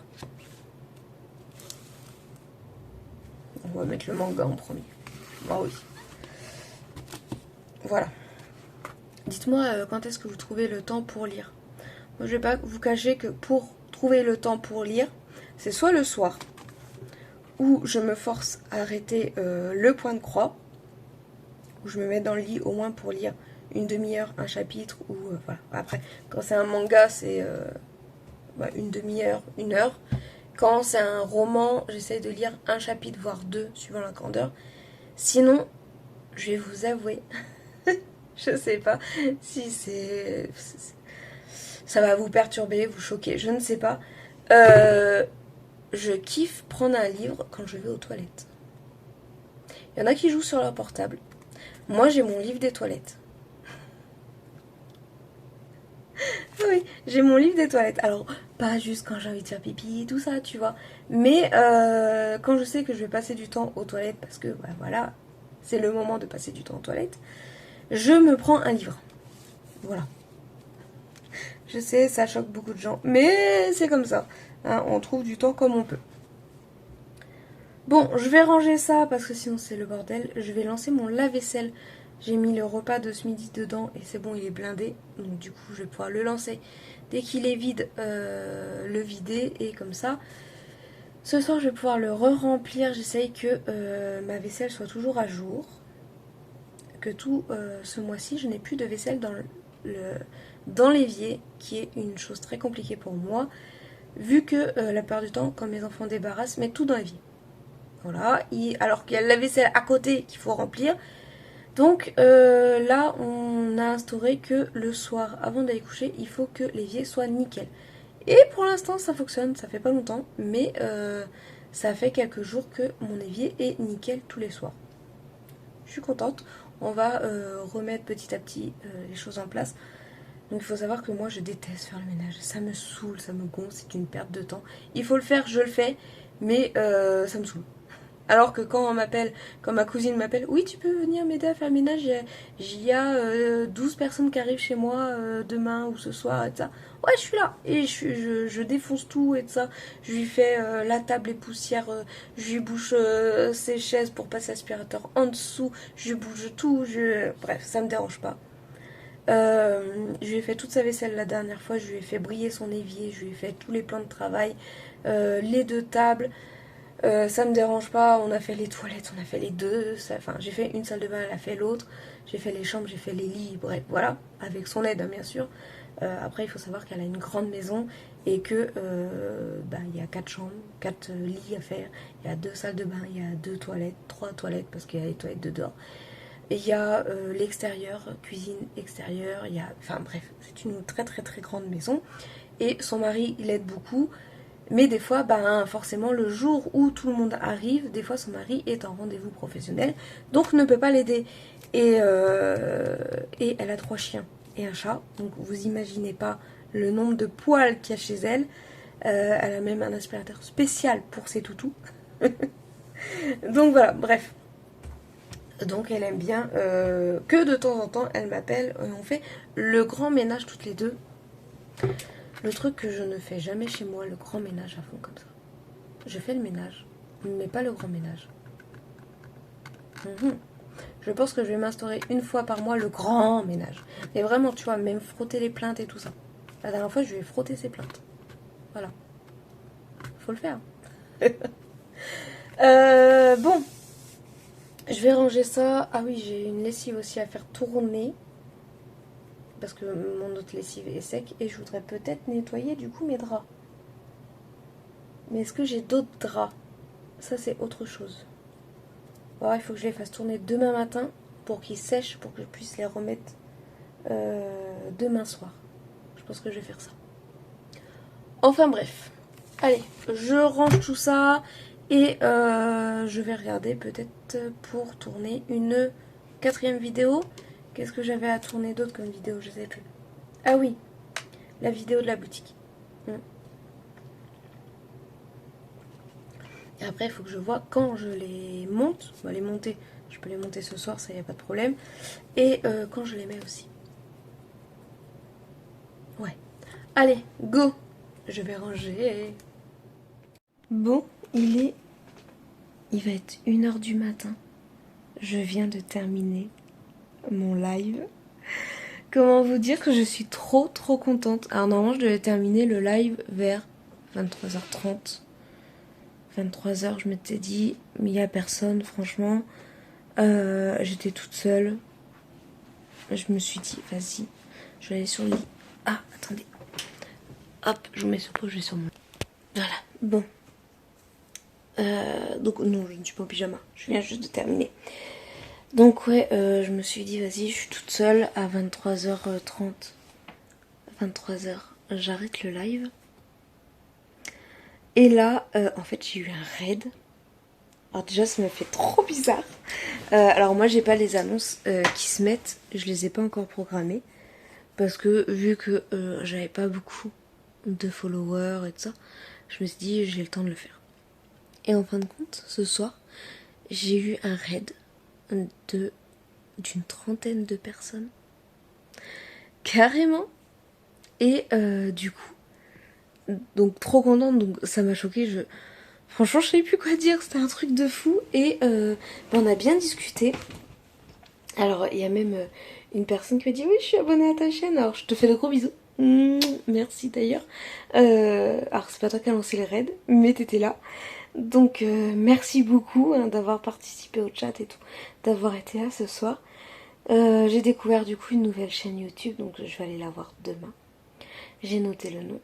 On va mettre le manga en premier. Ah oui. Voilà. Dites-moi quand est-ce que vous trouvez le temps pour lire. Moi, je vais pas vous cacher que pour trouver le temps pour lire, c'est soit le soir, où je me force à arrêter le point de croix, où je me mets dans le lit au moins pour lire une demi-heure, un chapitre, ou voilà. Après, quand c'est un manga, c'est une demi-heure, 1 heure. Quand c'est un roman, j'essaie de lire un chapitre, voire 2, suivant la grandeur. Sinon, je vais vous avouer, je sais pas si ça va vous perturber, vous choquer, je ne sais pas. Je kiffe prendre un livre quand je vais aux toilettes. Il y en a qui jouent sur leur portable. Moi, j'ai mon livre des toilettes. Oui, j'ai mon livre des toilettes. Alors, pas juste quand j'ai envie de faire pipi et tout ça, tu vois. Mais quand je sais que je vais passer du temps aux toilettes, parce que, voilà, c'est le moment de passer du temps aux toilettes, je me prends un livre. Voilà. Je sais, ça choque beaucoup de gens, mais c'est comme ça. Hein, on trouve du temps comme on peut. Bon, je vais ranger ça parce que sinon c'est le bordel. Je vais lancer mon lave-vaisselle. J'ai mis le repas de ce midi dedans et c'est bon, il est blindé. Donc du coup, je vais pouvoir le lancer. Dès qu'il est vide, le vider et comme ça. Ce soir, je vais pouvoir le re-remplir. J'essaye que ma vaisselle soit toujours à jour. Que tout ce mois-ci, je n'ai plus de vaisselle dans l'évier, qui est une chose très compliquée pour moi. Vu que la plupart du temps, quand mes enfants débarrassent, mettent tout dans l'évier. Voilà, alors qu'il y a la vaisselle à côté qu'il faut remplir. Donc là, on a instauré que le soir, avant d'aller coucher, il faut que l'évier soit nickel. Et pour l'instant, ça fonctionne, ça fait pas longtemps, mais ça fait quelques jours que mon évier est nickel tous les soirs. Je suis contente. On va remettre petit à petit les choses en place. Donc il faut savoir que moi, je déteste faire le ménage. Ça me saoule, ça me gonfle, c'est une perte de temps. Il faut le faire, je le fais, mais ça me saoule. Alors que quand ma cousine m'appelle, oui, tu peux venir m'aider à faire le ménage, il y a 12 personnes qui arrivent chez moi demain ou ce soir et ça. Ouais, je suis là et je défonce tout et ça. Je lui fais la table et poussière, je lui bouche ses chaises pour passer l'aspirateur en dessous, je lui bouge tout, bref, ça me dérange pas. Je lui ai fait toute sa vaisselle la dernière fois, je lui ai fait briller son évier, je lui ai fait tous les plans de travail, les 2 tables. Ça me dérange pas, on a fait les toilettes, on a fait les 2, enfin j'ai fait une salle de bain, elle a fait l'autre, j'ai fait les chambres, j'ai fait les lits, bref, voilà, avec son aide hein, bien sûr. Après il faut savoir qu'elle a une grande maison et que il y a 4 chambres, 4 lits à faire, il y a 2 salles de bain, il y a 2 toilettes, 3 toilettes parce qu'il y a les toilettes de dehors. Et il y a l'extérieur, cuisine extérieure, il y a, enfin bref, c'est une très très très grande maison et son mari il aide beaucoup. Mais des fois, forcément, le jour où tout le monde arrive, des fois son mari est en rendez-vous professionnel, donc ne peut pas l'aider. Et elle a 3 chiens et un chat, donc vous imaginez pas le nombre de poils qu'il y a chez elle. Elle a même un aspirateur spécial pour ses toutous. Donc voilà, bref. Donc elle aime bien que de temps en temps, elle m'appelle, on fait le grand ménage toutes les deux. Le truc que je ne fais jamais chez moi, le grand ménage à fond comme ça. Je fais le ménage, mais pas le grand ménage. Je pense que je vais m'instaurer une fois par mois le grand ménage. Mais vraiment, tu vois, même frotter les plaintes et tout ça. La dernière fois, je lui ai frotté ses plaintes. Voilà. faut le faire. Bon, je vais ranger ça. Ah oui, j'ai une lessive aussi à faire tourner. Parce que mon autre lessive est sec. Et je voudrais peut-être nettoyer du coup mes draps. Mais est-ce que j'ai d'autres draps? Ça c'est autre chose. Bon, il faut que je les fasse tourner demain matin pour qu'ils sèchent, pour que je puisse les remettre demain soir. Je pense que je vais faire ça. Enfin bref. Allez, je range tout ça et je vais regarder peut-être pour tourner une 4e vidéo. Qu'est-ce que j'avais à tourner d'autre comme vidéo? Je sais plus. Ah oui, la vidéo de la boutique. Et après, il faut que je vois quand je les monte. On va les monter. Je peux les monter ce soir, ça y a pas de problème. Et quand je les mets aussi. Ouais. Allez, go! Je vais ranger. Bon, il va être 1h du matin. Je viens de terminer mon live. Comment vous dire que je suis trop contente. Alors normalement, je devais terminer le live vers 23h30. 23h, je m'étais dit, mais il n'y a personne, franchement. J'étais toute seule. Je me suis dit, vas-y, je vais aller sur le lit. Ah, attendez. Hop, je vous mets sur pause, je vais sur mon lit. Voilà, bon. Donc non, je ne suis pas en pyjama, je viens juste de terminer. Donc ouais, je me suis dit, vas-y, je suis toute seule à 23h30. 23h, j'arrête le live. Et là, en fait, j'ai eu un raid. Alors déjà, ça m'a fait trop bizarre. Alors moi, j'ai pas les annonces qui se mettent. Je les ai pas encore programmées. Parce que vu que j'avais pas beaucoup de followers et tout ça, je me suis dit, j'ai le temps de le faire. Et en fin de compte, ce soir, j'ai eu un raid d'une 30aine de personnes. Carrément. Et du coup, donc trop contente, donc ça m'a choquée. Franchement, je savais plus quoi dire, c'était un truc de fou. Et on a bien discuté. Alors, il y a même une personne qui m'a dit, oui, je suis abonnée à ta chaîne, alors je te fais de gros bisous. Merci d'ailleurs. Alors, c'est pas toi qui as lancé le raid, mais t'étais là. Donc, merci beaucoup d'avoir participé au chat et tout, d'avoir été là ce soir. J'ai découvert du coup une nouvelle chaîne YouTube, donc je vais aller la voir demain. J'ai noté le nom.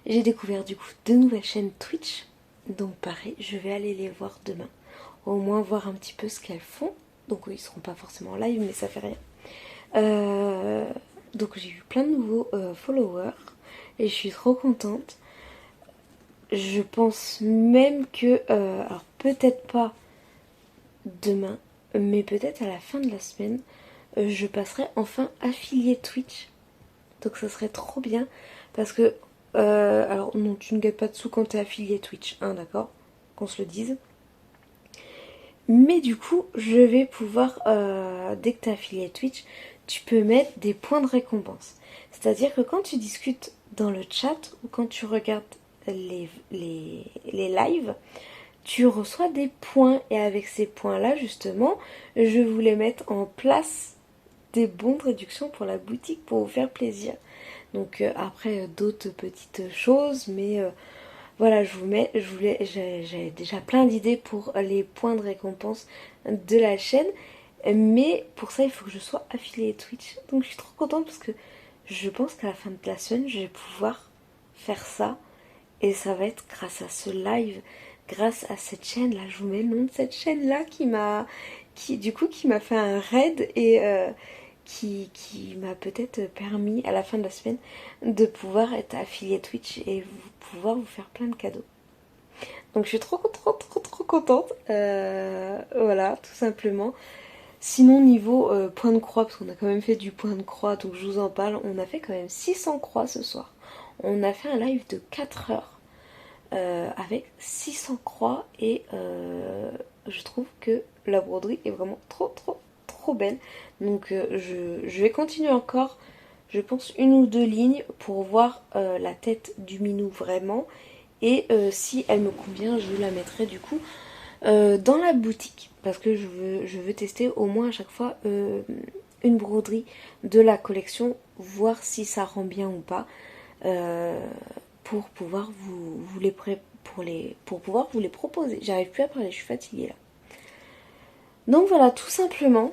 J'ai découvert du coup 2 nouvelles chaînes Twitch. Donc pareil, je vais aller les voir demain. Au moins voir un petit peu ce qu'elles font. Donc oui, ils seront pas forcément en live, mais ça fait rien. Donc j'ai eu plein de nouveaux followers. Et je suis trop contente. Je pense même que... alors peut-être pas demain, mais peut-être à la fin de la semaine, je passerai enfin affilié Twitch. Donc ça serait trop bien. Parce que... alors non, tu ne gagnes pas de sous quand tu es affilié Twitch, hein, d'accord? Qu'on se le dise. Mais du coup, je vais pouvoir, dès que tu es affilié Twitch, tu peux mettre des points de récompense. C'est-à-dire que quand tu discutes dans le chat ou quand tu regardes les lives, tu reçois des points. Et avec ces points-là, justement, je voulais mettre en place des bons de réduction pour la boutique pour vous faire plaisir. Donc après d'autres petites choses, mais voilà, j'avais déjà plein d'idées pour les points de récompense de la chaîne, mais pour ça il faut que je sois affiliée Twitch. Donc je suis trop contente parce que je pense qu'à la fin de la semaine je vais pouvoir faire ça, et ça va être grâce à ce live, grâce à cette chaîne là. Je vous mets le nom de cette chaîne là qui m'a fait un raid et qui m'a peut-être permis à la fin de la semaine de pouvoir être affiliée Twitch et pouvoir vous faire plein de cadeaux. Donc je suis trop contente. Voilà, tout simplement. Sinon niveau point de croix, parce qu'on a quand même fait du point de croix, donc je vous en parle, on a fait quand même 600 croix ce soir. On a fait un live de 4 heures avec 600 croix et je trouve que la broderie est vraiment trop belle. Donc je vais continuer encore, je pense 1 ou 2 lignes pour voir la tête du minou vraiment, et si elle me convient, je la mettrai du coup dans la boutique, parce que je veux tester au moins à chaque fois une broderie de la collection, voir si ça rend bien ou pas, pour pouvoir vous les pour pouvoir vous les proposer. J'arrive plus à parler, je suis fatiguée là. Donc voilà, tout simplement,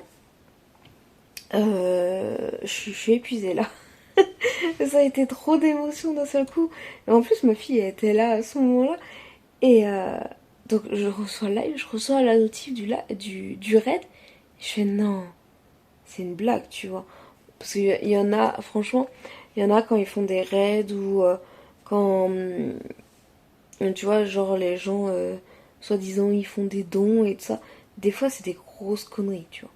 je suis épuisée là. Ça a été trop d'émotions d'un seul coup. Et en plus, ma fille elle était là à ce moment-là. Et donc je reçois le live, je reçois la notif du raid. Je fais non, c'est une blague, tu vois. Parce qu'il y en a, franchement, il y en a quand ils font des raids ou quand, tu vois, genre les gens, soi-disant, ils font des dons et tout ça. Des fois, c'est des grosses conneries, tu vois.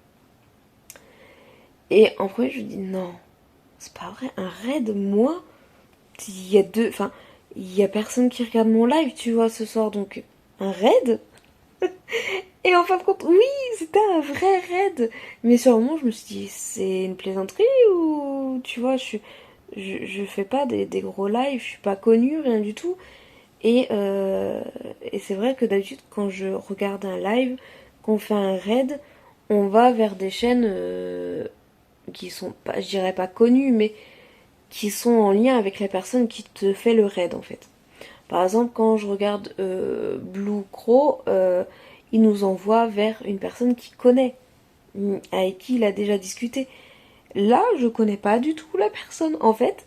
Et en premier, je dis non, c'est pas vrai, un raid, moi, il y a personne qui regarde mon live, tu vois, ce soir, donc un raid. Et en fin de compte, oui, c'était un vrai raid. Mais sur le moment, je me suis dit, c'est une plaisanterie ou, tu vois, je fais pas des gros lives, je suis pas connue, rien du tout. Et c'est vrai que d'habitude, quand je regarde un live, qu'on fait un raid, on va vers des chaînes qui sont pas, je dirais pas connues, mais qui sont en lien avec la personne qui te fait le raid en fait. Par exemple, quand je regarde Blue Crow, il nous envoie vers une personne qu'il connaît, avec qui il a déjà discuté. Là, je connais pas du tout la personne. En fait,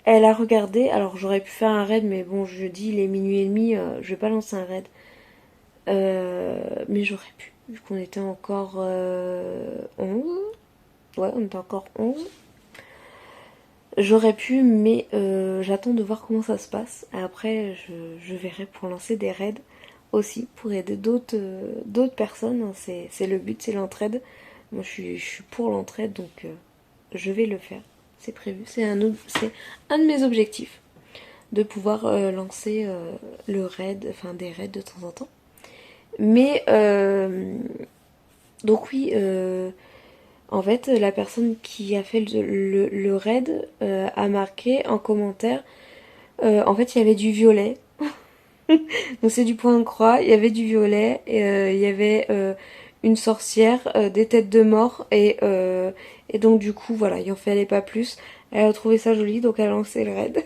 elle a regardé, alors j'aurais pu faire un raid, mais bon, je dis il est minuit et demi, je vais pas lancer un raid. Mais j'aurais pu, vu qu'on était encore 11. Ouais, on était encore 11. J'aurais pu, mais j'attends de voir comment ça se passe. Après, je verrai pour lancer des raids aussi, pour aider d'autres personnes. Hein. C'est le but, c'est l'entraide. Moi, je suis pour l'entraide, donc je vais le faire. C'est prévu. C'est un de mes objectifs, de pouvoir lancer le raid, enfin des raids de temps en temps. Mais, donc oui, en fait, la personne qui a fait le raid a marqué en commentaire, en fait, il y avait du violet. Donc c'est du point de croix, il y avait du violet, et il y avait une sorcière, des têtes de mort, et donc du coup, voilà, il en fallait pas plus. Elle a trouvé ça joli, donc elle a lancé le raid.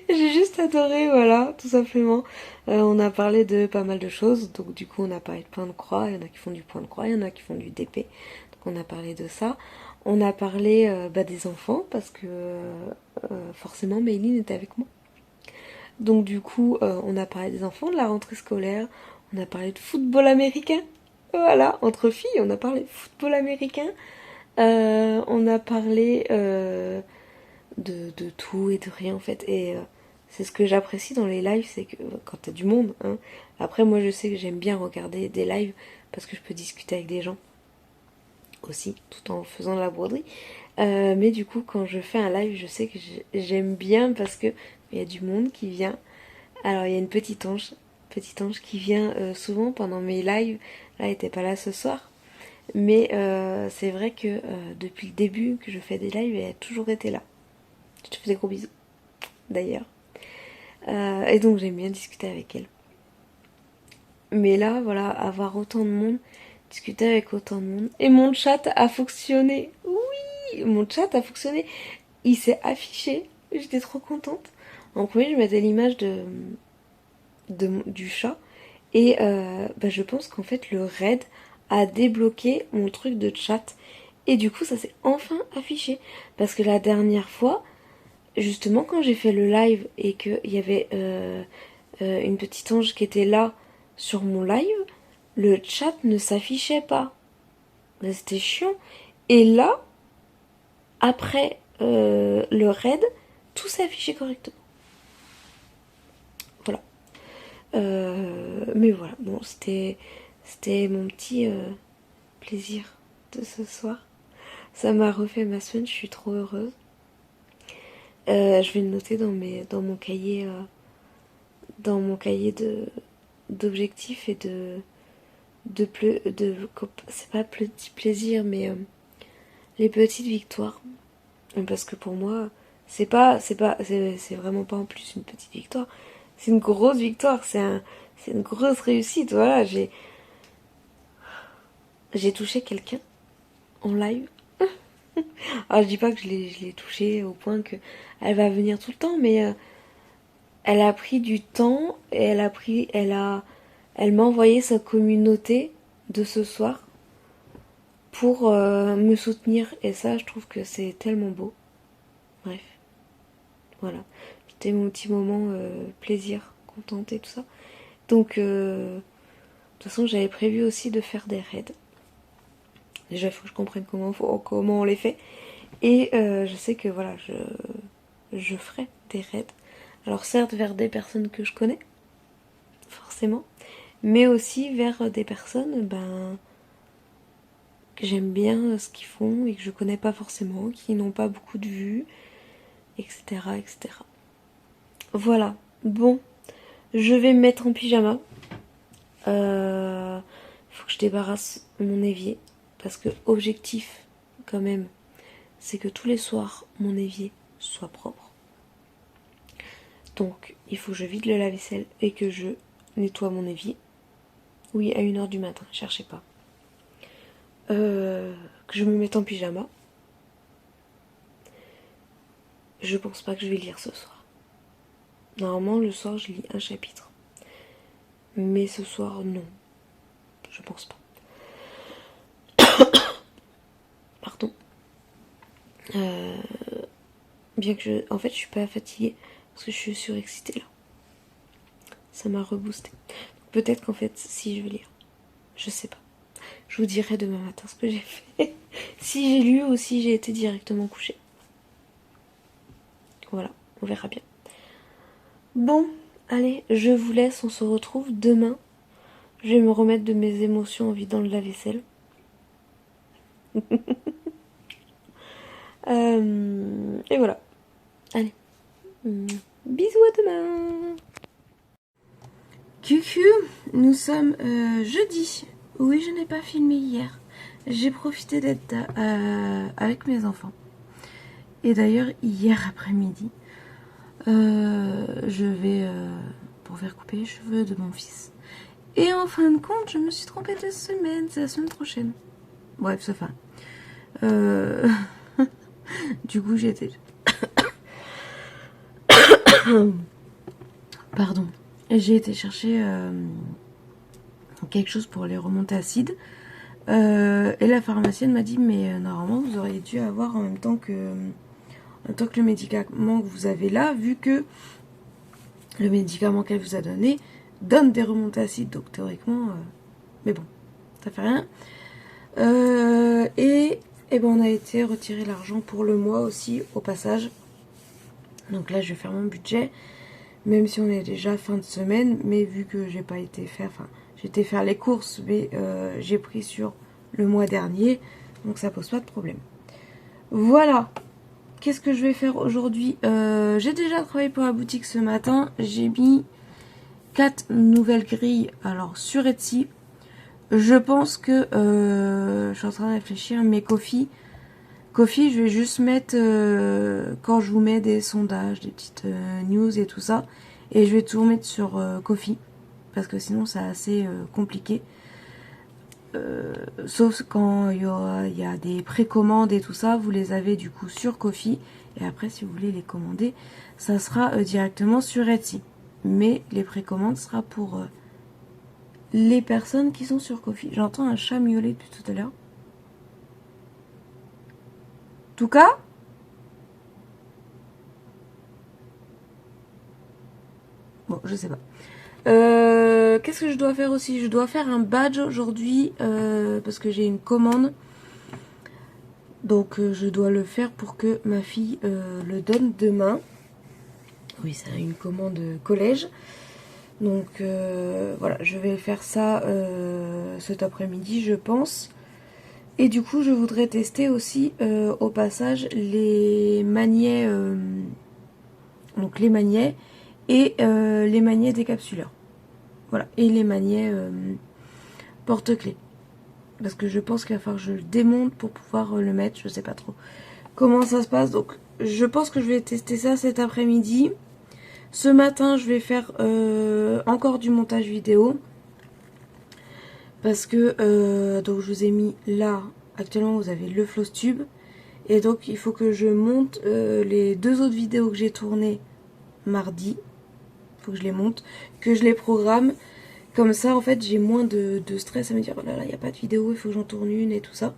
J'ai juste adoré, voilà, tout simplement. On a parlé de pas mal de choses, donc du coup on a parlé de point de croix, il y en a qui font du point de croix, il y en a qui font du DP, donc on a parlé de ça. On a parlé des enfants, parce que forcément Mayline était avec moi. Donc du coup on a parlé des enfants, de la rentrée scolaire, on a parlé de football américain. Voilà, entre filles, on a parlé de football américain. On a parlé de tout et de rien en fait. Et c'est ce que j'apprécie dans les lives, c'est que quand t'as du monde, hein. Après, moi je sais que j'aime bien regarder des lives parce que je peux discuter avec des gens aussi, tout en faisant de la broderie. Mais du coup, quand je fais un live, je sais que j'aime bien parce que il y a du monde qui vient. Alors, il y a une petite ange qui vient souvent pendant mes lives. Là, elle était pas là ce soir. Mais c'est vrai que depuis le début que je fais des lives, elle a toujours été là. Je te fais des gros bisous, d'ailleurs. Et donc j'aime bien discuter avec elle. Mais là, voilà, avoir autant de monde, discuter avec autant de monde. Et mon chat a fonctionné. Oui, mon chat a fonctionné. Il s'est affiché. J'étais trop contente. En premier, je mettais l'image du chat. Et je pense qu'en fait, le raid a débloqué mon truc de chat. Et du coup, ça s'est enfin affiché. Parce que la dernière fois, justement, quand j'ai fait le live et qu'il y avait une petite ange qui était là sur mon live, le chat ne s'affichait pas. C'était chiant. Et là, après le raid, tout s'est affiché correctement. Voilà. Mais voilà, bon, c'était mon petit plaisir de ce soir. Ça m'a refait ma semaine, je suis trop heureuse. Je vais le noter dans mon cahier d'objectifs et c'est pas petit plaisir, mais les petites victoires. Parce que pour moi, c'est vraiment pas en plus une petite victoire. C'est une grosse victoire, c'est une grosse réussite. Voilà, j'ai touché quelqu'un en live. Alors je dis pas que je l'ai touché au point que elle va venir tout le temps, mais elle a pris du temps et elle m'a envoyé sa communauté de ce soir pour me soutenir. Et ça, je trouve que c'est tellement beau. Bref, voilà. C'était mon petit moment plaisir, contente et tout ça. Donc, de toute façon, j'avais prévu aussi de faire des raids. Déjà, il faut que je comprenne comment on les fait. Et je sais que voilà, je ferai des raids. Alors certes vers des personnes que je connais, forcément, mais aussi vers des personnes que j'aime bien ce qu'ils font et que je connais pas forcément, qui n'ont pas beaucoup de vues, etc. etc. Voilà, bon, je vais me mettre en pyjama. Faut que je débarrasse mon évier, parce que objectif, quand même, c'est que tous les soirs, mon évier soit propre. Donc, il faut que je vide le lave-vaisselle et que je nettoie mon évier. Oui, à 1h du matin, cherchez pas. Que je me mette en pyjama. Je pense pas que je vais lire ce soir. Normalement, le soir, je lis un chapitre. Mais ce soir, non. Je pense pas. Pardon. Bien que en fait, je suis pas fatiguée. Parce que je suis surexcitée là. Ça m'a reboosté. Peut-être qu'en fait, si je vais lire. Je sais pas. Je vous dirai demain matin ce que j'ai fait. Si j'ai lu ou si j'ai été directement couchée. Voilà, on verra bien. Bon, allez, je vous laisse. On se retrouve demain. Je vais me remettre de mes émotions en vidant le lave-vaisselle. Et voilà. Allez. Bisous à demain. Cucu, nous sommes jeudi. Oui, je n'ai pas filmé hier. J'ai profité d'être avec mes enfants. Et d'ailleurs, hier après-midi, je vais pour faire couper les cheveux de mon fils. Et en fin de compte, je me suis trompée de semaine. C'est la semaine prochaine. Bref, c'est fin. Du coup, j'ai été... Pardon. J'ai été chercher quelque chose pour les remontées acides. Et la pharmacienne m'a dit, mais normalement, vous auriez dû avoir en même temps que le médicament que vous avez là, vu que le médicament qu'elle vous a donné donne des remontées acides. Donc théoriquement, mais bon, ça fait rien. Et ben on a été retirer l'argent pour le mois aussi au passage. Donc là je vais faire mon budget, même si on est déjà fin de semaine, mais vu que j'ai pas été faire, enfin j'ai été faire les courses, mais j'ai pris sur le mois dernier, donc ça pose pas de problème. Voilà. Qu'est-ce que je vais faire aujourd'hui? J'ai déjà travaillé pour la boutique ce matin. J'ai mis 4 nouvelles grilles alors sur Etsy. Je pense que je suis en train de réfléchir, mais Ko-fi, je vais juste mettre quand je vous mets des sondages, des petites news et tout ça, et je vais tout remettre sur Ko-fi parce que sinon c'est assez compliqué. Sauf quand il y a des précommandes et tout ça, vous les avez du coup sur Ko-fi, et après si vous voulez les commander, ça sera directement sur Etsy. Mais les précommandes sera pour les personnes qui sont sur Ko-fi. J'entends un chat miauler depuis tout à l'heure. En tout cas, bon, je sais pas. Qu'est-ce que je dois faire aussi? Je dois faire un badge aujourd'hui parce que j'ai une commande. Donc je dois le faire pour que ma fille le donne demain. Oui, c'est une commande collège. Donc voilà, je vais faire ça cet après-midi, je pense. Et du coup, je voudrais tester aussi au passage les magnets, donc les magnets et les magnets décapsuleurs. Voilà, et les magnets porte-clés. Parce que je pense qu'il va falloir que je le démonte pour pouvoir le mettre, je sais pas trop comment ça se passe. Donc je pense que je vais tester ça cet après-midi. Ce matin, je vais faire encore du montage vidéo. Parce que, donc je vous ai mis là, actuellement vous avez le Flosstube. Et donc il faut que je monte les 2 autres vidéos que j'ai tournées mardi. faut que je les monte, que je les programme. Comme ça, en fait, j'ai moins de stress à me dire, oh là là, il n'y a pas de vidéo, il faut que j'en tourne une et tout ça.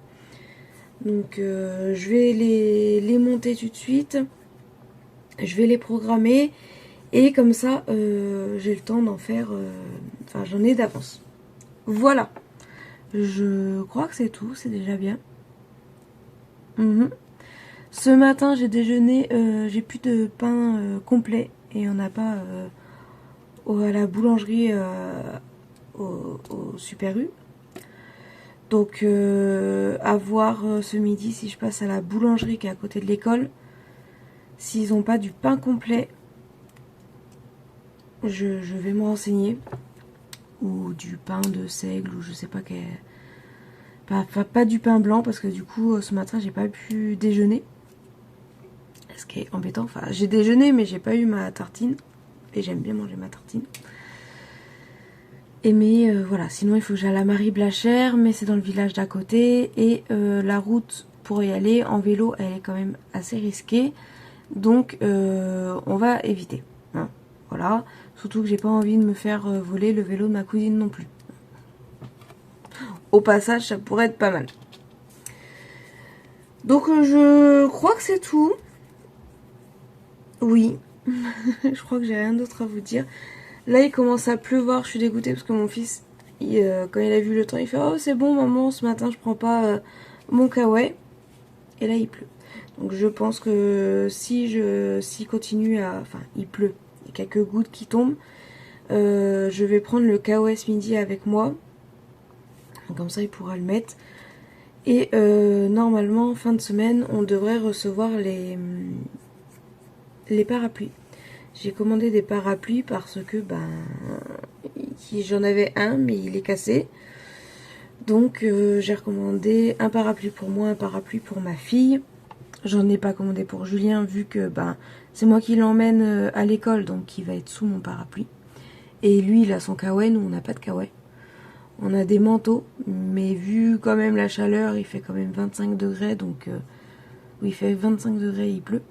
Donc, je vais les monter tout de suite. Je vais les programmer. Et comme ça, j'ai le temps d'en faire... Enfin, j'en ai d'avance. Voilà. Je crois que c'est tout, c'est déjà bien. Ce matin, j'ai déjeuné, j'ai plus de pain complet. Et il n'y en a pas à la boulangerie au Super U. Donc, à voir ce midi si je passe à la boulangerie qui est à côté de l'école. S'ils n'ont pas du pain complet, je vais me renseigner. Ou du pain de seigle, ou je sais pas quel... Pas du pain blanc, parce que du coup, ce matin, j'ai pas pu déjeuner. Ce qui est embêtant. Enfin, j'ai déjeuné, mais j'ai pas eu ma tartine. Et j'aime bien manger ma tartine. Et mais voilà, sinon il faut que j'aille à la Marie Blachère, mais c'est dans le village d'à côté. Et la route pour y aller en vélo, elle est quand même assez risquée. Donc on va éviter. Hein, voilà. Surtout que j'ai pas envie de me faire voler le vélo de ma cousine non plus. Au passage, ça pourrait être pas mal. Donc je crois que c'est tout. Oui. Je crois que j'ai rien d'autre à vous dire. Là, il commence à pleuvoir. Je suis dégoûtée parce que mon fils, quand il a vu le temps, il fait « Oh, c'est bon, maman, ce matin, je prends pas mon kawaii. » Et là, il pleut. Donc, je pense que s'il continue à... Enfin, il pleut. Il y a quelques gouttes qui tombent. Je vais prendre le kawaii ce midi avec moi. Comme ça, il pourra le mettre. Et normalement, fin de semaine, on devrait recevoir les parapluies. J'ai commandé des parapluies parce que j'en avais un mais il est cassé. Donc j'ai recommandé un parapluie pour moi, un parapluie pour ma fille. J'en ai pas commandé pour Julien vu que c'est moi qui l'emmène à l'école, donc il va être sous mon parapluie. Et lui il a son kawaii, nous on n'a pas de kawaii. On a des manteaux, mais vu quand même la chaleur, il fait quand même 25 degrés, donc oui, il fait 25 degrés, il pleut.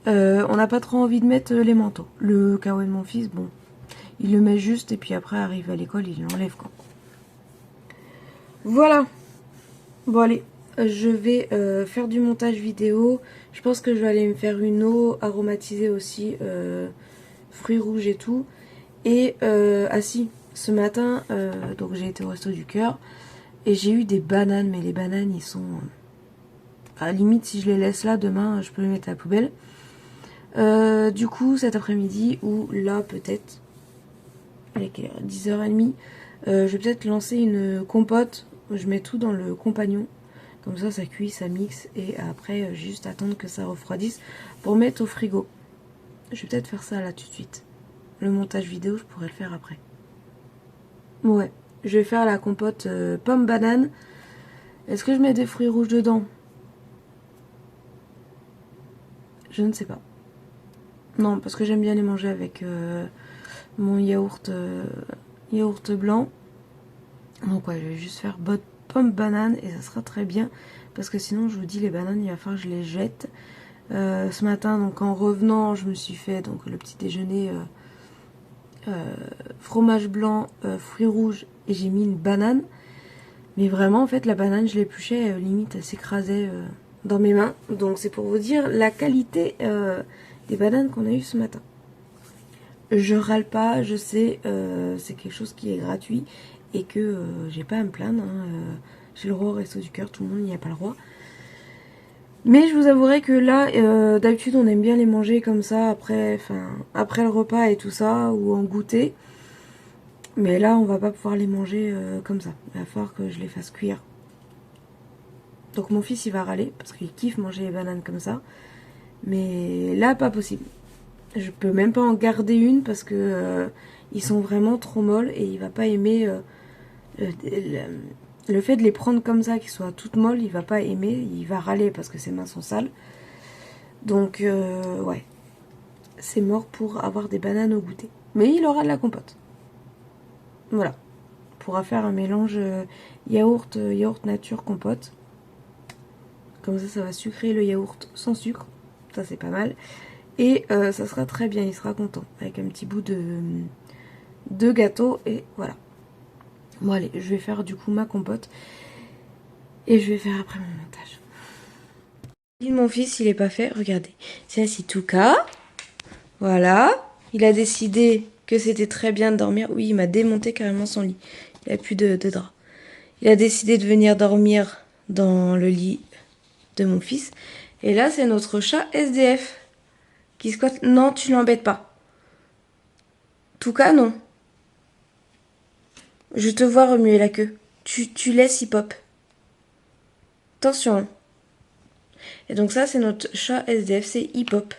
On n'a pas trop envie de mettre les manteaux. Le kawaii de mon fils, bon, il le met juste et puis après, arrive à l'école, il l'enlève quoi. Voilà. Bon allez, je vais faire du montage vidéo. Je pense que je vais aller me faire une eau aromatisée aussi, fruits rouges et tout. Et ah si, ce matin, donc j'ai été au Resto du Cœur et j'ai eu des bananes, mais les bananes ils sont... à la limite, si je les laisse là, demain, je peux les mettre à la poubelle. Du coup, cet après-midi, ou là peut-être, avec 10h30, je vais peut-être lancer une compote. Je mets tout dans le compagnon. Comme ça cuit, ça mixe. Et après, juste attendre que ça refroidisse pour mettre au frigo. Je vais peut-être faire ça là tout de suite. Le montage vidéo, je pourrais le faire après. Ouais, je vais faire la compote pomme-banane. Est-ce que je mets des fruits rouges dedans? Je ne sais pas. Non, parce que j'aime bien les manger avec mon yaourt blanc. Donc ouais, je vais juste faire pomme banane et ça sera très bien. Parce que sinon, je vous dis, les bananes, il va falloir que je les jette. Ce matin, donc en revenant, je me suis fait donc le petit déjeuner fromage blanc, fruits rouges et j'ai mis une banane. Mais vraiment, en fait, la banane, je l'épluchais, limite, elle s'écrasait dans mes mains. Donc c'est pour vous dire la qualité des bananes qu'on a eues ce matin. Je râle pas, je sais, c'est quelque chose qui est gratuit et que j'ai pas à me plaindre. J'ai le droit au Resto du Cœur, tout le monde n'y a pas le droit. Mais je vous avouerai que là, d'habitude on aime bien les manger comme ça après le repas et tout ça, ou en goûter. Mais là on va pas pouvoir les manger comme ça. Il va falloir que je les fasse cuire. Donc mon fils il va râler parce qu'il kiffe manger les bananes comme ça. Mais là pas possible. Je peux même pas en garder une parce que ils sont vraiment trop molles et il va pas aimer le fait de les prendre comme ça, qu'ils soient toutes molles, il va pas aimer, il va râler parce que ses mains sont sales. Donc ouais, c'est mort pour avoir des bananes au goûter. Mais il aura de la compote. Voilà, on pourra faire un mélange yaourt nature compote. Comme ça va sucrer le yaourt sans sucre, ça c'est pas mal. Et ça sera très bien, il sera content. Avec un petit bout de gâteau. Et voilà. Bon allez, je vais faire du coup ma compote. Et je vais faire après mon montage. Mon fils, il est pas fait. Regardez. C'est assis tout cas. Voilà. Il a décidé que c'était très bien de dormir. Oui, il m'a démonté carrément son lit. Il a plus de drap. Il a décidé de venir dormir dans le lit de mon fils. Et là, c'est notre chat SDF qui squatte. Non, tu l'embêtes pas. Tout cas, non. Je te vois remuer la queue. Tu laisses Hip-Hop. Attention. Et donc ça, c'est notre chat SDF, c'est Hip-Hop.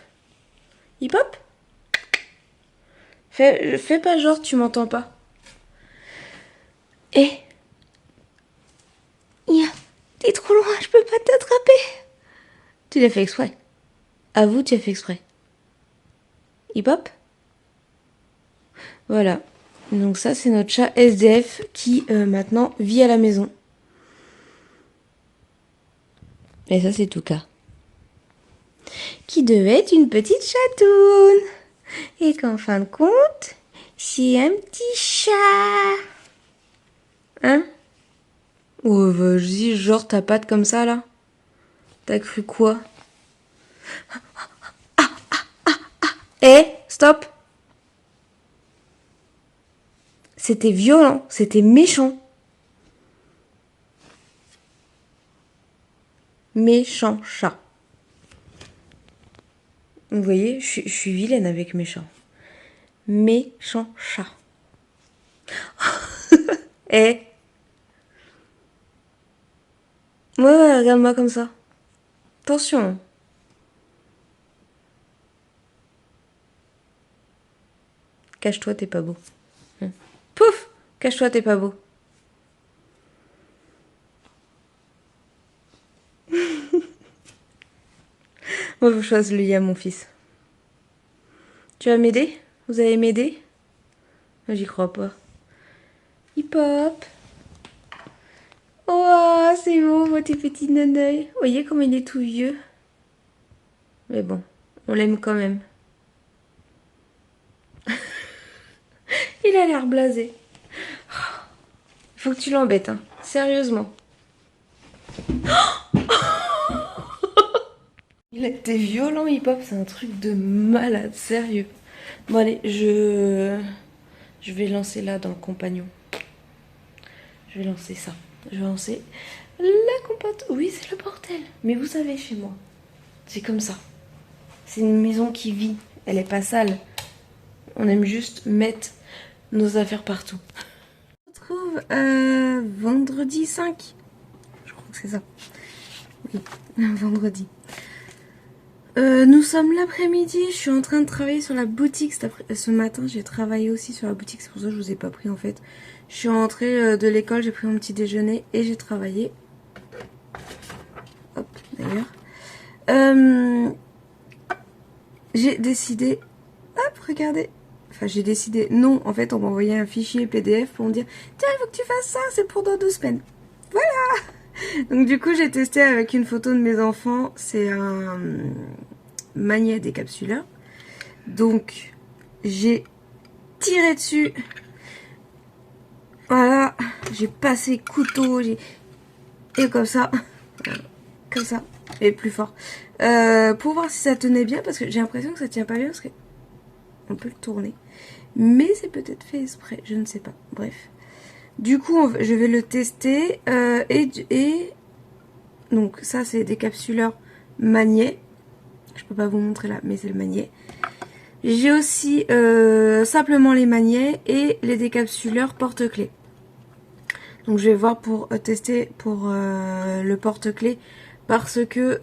Hip-Hop ? Fais pas genre, tu m'entends pas. Eh. T'es trop loin, je peux pas t'attraper. Tu l'as fait exprès. Avoue, tu as fait exprès. Hip-Hop ? Voilà. Donc ça, c'est notre chat SDF qui, maintenant, vit à la maison. Et ça, c'est Touka. Qui devait être une petite chatoune. Et qu'en fin de compte, c'est un petit chat. Hein ? Oh, vas-y, genre ta patte comme ça, là. T'as cru quoi ? Eh, stop ! C'était violent, c'était méchant. Méchant chat. Vous voyez, je suis vilaine avec méchant. Méchant chat. Eh. Ouais, regarde-moi comme ça. Attention. Cache-toi, t'es pas beau. Pouf! Cache-toi, t'es pas beau. Moi, je choisis le lit à mon fils. Tu vas m'aider? Vous allez m'aider? J'y crois pas. Hip-Hop. Oh, c'est beau, votre petit neneuil. Vous voyez comme il est tout vieux. Mais bon, on l'aime quand même. Il a l'air blasé. Faut que tu l'embêtes, hein. Sérieusement. Il a été violent, Hip-Hop, c'est un truc de malade, sérieux. Bon allez, je vais lancer là dans le compagnon. Je vais lancer ça. Je vais lancer la compote. Oui, c'est le bordel. Mais vous savez, chez moi, c'est comme ça. C'est une maison qui vit. Elle est pas sale. On aime juste mettre nos affaires partout. On se retrouve vendredi 5. Je crois que c'est ça. Oui, vendredi. Nous sommes l'après-midi, je suis en train de travailler sur la boutique. Ce matin, j'ai travaillé aussi sur la boutique, c'est pour ça que je vous ai pas pris en fait. Je suis rentrée de l'école, j'ai pris mon petit déjeuner et j'ai travaillé. Hop, d'ailleurs. J'ai décidé... Hop, regardez. Enfin, j'ai décidé... Non, en fait, on m'a envoyé un fichier PDF pour me dire « Tiens, il faut que tu fasses ça, c'est pour dans 2 semaines. » Voilà. Donc du coup, j'ai testé avec une photo de mes enfants. C'est un magnet décapsuleur. Donc, j'ai tiré dessus. Voilà. J'ai passé couteau. Et comme ça. Comme ça. Et plus fort. Pour voir si ça tenait bien. Parce que j'ai l'impression que ça tient pas bien. Parce que on peut le tourner. Mais c'est peut-être fait exprès. Je ne sais pas. Bref. Du coup, je vais le tester. Et donc ça, c'est des capsuleurs magnet. Je peux pas vous montrer là, mais c'est le magnet. J'ai aussi simplement les magnets et les décapsuleurs porte-clés. Donc je vais voir pour tester pour le porte-clés parce que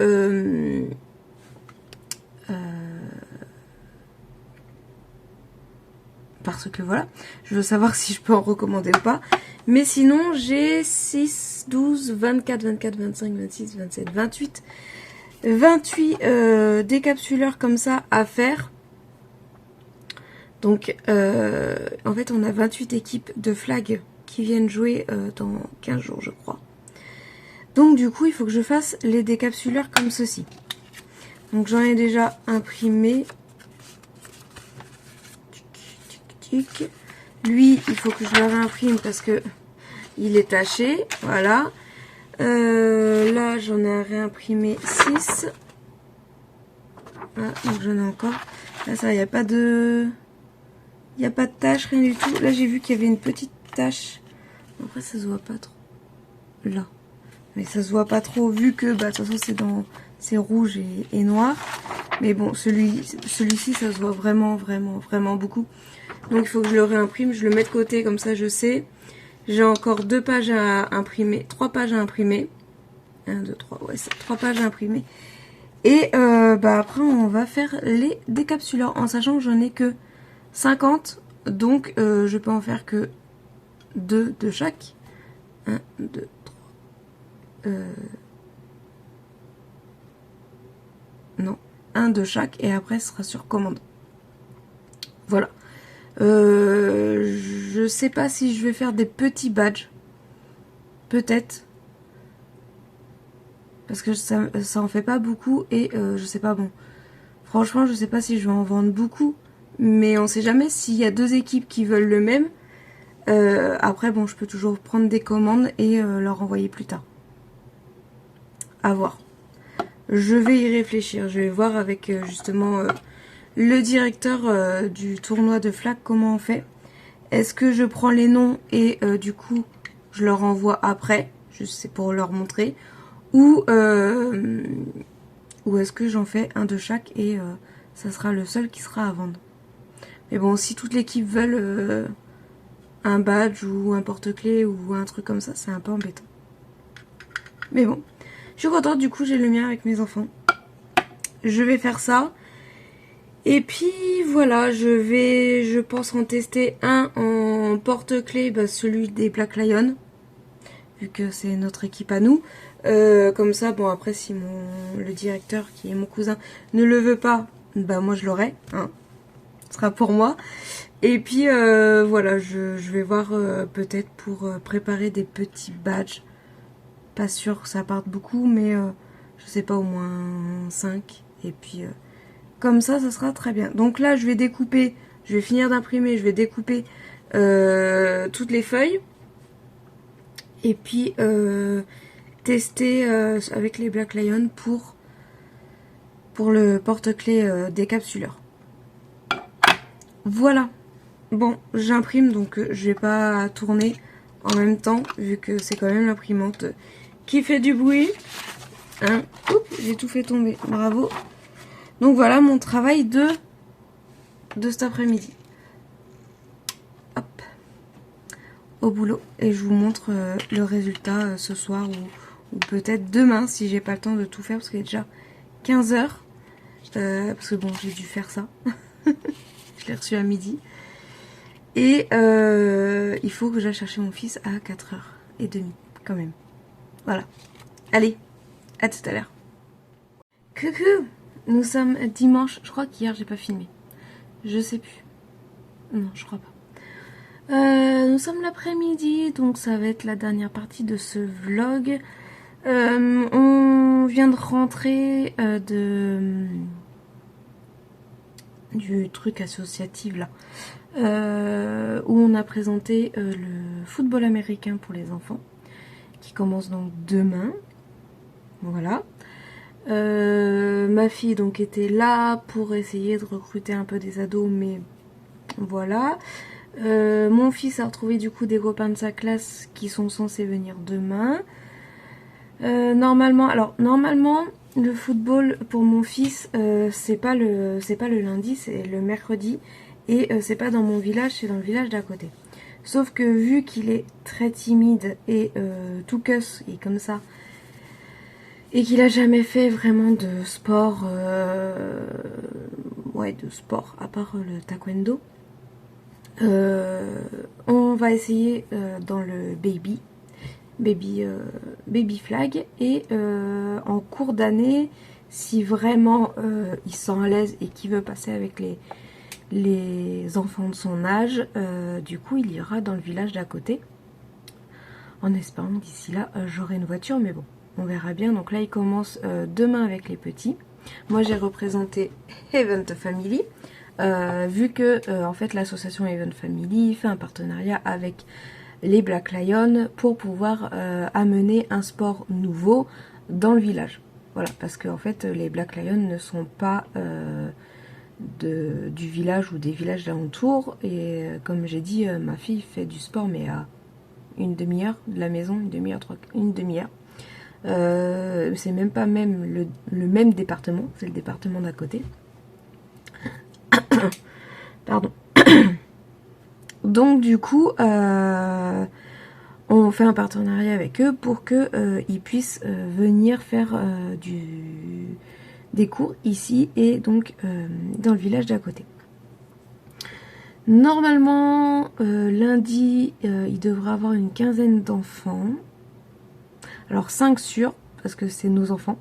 voilà, je veux savoir si je peux en recommander ou pas. Mais sinon, j'ai 6, 12, 24, 24, 25, 26, 27, 28 décapsuleurs comme ça à faire. Donc, en fait, on a 28 équipes de flag qui viennent jouer dans 15 jours, je crois. Donc, du coup, il faut que je fasse les décapsuleurs comme ceci. Donc, j'en ai déjà imprimé Tic. Lui, il faut que je le réimprime parce que il est taché. Voilà. Là, j'en ai réimprimé 6. Ah, donc j'en ai encore. Là, ça, il n'y a pas de... Il n'y a pas de tache, rien du tout. Là, j'ai vu qu'il y avait une petite tache. Après, ça se voit pas trop. Là. Mais ça se voit pas trop vu que, bah, de toute façon, c'est rouge et noir. Mais bon, celui-ci, ça se voit vraiment, vraiment, vraiment beaucoup. Donc, il faut que je le réimprime. Je le mets de côté, comme ça, je sais. J'ai encore 2 pages à imprimer. 3 pages à imprimer. 1, 2, 3. Ouais, c'est 3 pages à imprimer. Et, bah, après, on va faire les décapsuleurs. En sachant que j'en ai que 50. Donc, je peux en faire que 2 de chaque. 1, 2, 3. Non, 1 de chaque. Et après, ce sera sur commande. Voilà. Je sais pas si je vais faire des petits badges. Peut-être. Parce que ça en fait pas beaucoup. Et je sais pas, bon. Franchement, je sais pas si je vais en vendre beaucoup. Mais on sait jamais s'il y a 2 équipes qui veulent le même. Après, bon, je peux toujours prendre des commandes et leur envoyer plus tard. À voir. Je vais y réfléchir. Je vais voir avec justement le directeur du tournoi de flag comment on fait. Est-ce que je prends les noms et du coup je leur envoie après, juste c'est pour leur montrer, ou est-ce que j'en fais un de chaque et ça sera le seul qui sera à vendre. Mais bon, si toute l'équipe veulent un badge ou un porte-clés ou un truc comme ça, c'est un peu embêtant. Mais bon, je suis contente, du coup j'ai le mien avec mes enfants. Je vais faire ça. Et puis voilà, je pense en tester un en porte-clés, bah, celui des Black Lion, vu que c'est notre équipe à nous. Comme ça, bon après si le directeur qui est mon cousin ne le veut pas, bah moi je l'aurai, hein. Ce sera pour moi. Et puis voilà, je vais voir peut-être pour préparer des petits badges. Pas sûr que ça parte beaucoup, mais je sais pas, au moins 5. Et puis comme ça sera très bien. Donc là, je vais découper, je vais finir d'imprimer, je vais découper toutes les feuilles. Et puis tester avec les Black Lion pour le porte-clés décapsuleur. Voilà. Bon, j'imprime, donc je vais pas tourner en même temps, vu que c'est quand même l'imprimante qui fait du bruit. Hein. Oups, j'ai tout fait tomber. Bravo. Donc voilà mon travail de cet après-midi. Hop. Au boulot. Et je vous montre le résultat ce soir ou peut-être demain si j'ai pas le temps de tout faire parce qu'il est déjà 15 h. Parce que bon, j'ai dû faire ça. Je l'ai reçu à midi. Et il faut que j'aille chercher mon fils à 4h30 quand même. Voilà. Allez, à tout à l'heure. Coucou! Nous sommes dimanche. Je crois qu'hier j'ai pas filmé. Je sais plus. Non, je crois pas. Nous sommes l'après-midi, donc ça va être la dernière partie de ce vlog. On vient de rentrer du truc associatif là. Où on a présenté le football américain pour les enfants qui commence donc demain. Voilà. Ma fille donc était là pour essayer de recruter un peu des ados, mais voilà. Mon fils a retrouvé du coup des copains de sa classe qui sont censés venir demain. Normalement le football pour mon fils c'est pas le lundi, c'est le mercredi. Et c'est pas dans mon village, c'est dans le village d'à côté. Sauf que vu qu'il est très timide et tout cuss et comme ça, et qu'il a jamais fait vraiment de sport, à part le taekwondo, on va essayer dans le baby flag et en cours d'année, si vraiment il se sent à l'aise et qu'il veut passer avec les enfants de son âge, du coup il ira dans le village d'à côté en espérant que d'ici là j'aurai une voiture, mais bon, on verra bien. Donc là il commence demain avec les petits. Moi j'ai représenté Event Family vu que en fait l'association Even Family fait un partenariat avec les Black Lions pour pouvoir amener un sport nouveau dans le village. Voilà, parce que en fait les Black Lions ne sont pas du village ou des villages d'alentour, et comme j'ai dit, ma fille fait du sport mais à une demi-heure de la maison, une demi-heure. C'est même pas même le même département, c'est le département d'à côté. Pardon. Donc du coup, on fait un partenariat avec eux pour qu'ils puissent venir faire des cours ici et donc dans le village d'à côté. Normalement, lundi, il devrait avoir une quinzaine d'enfants. Alors 5 sûrs, parce que c'est nos enfants.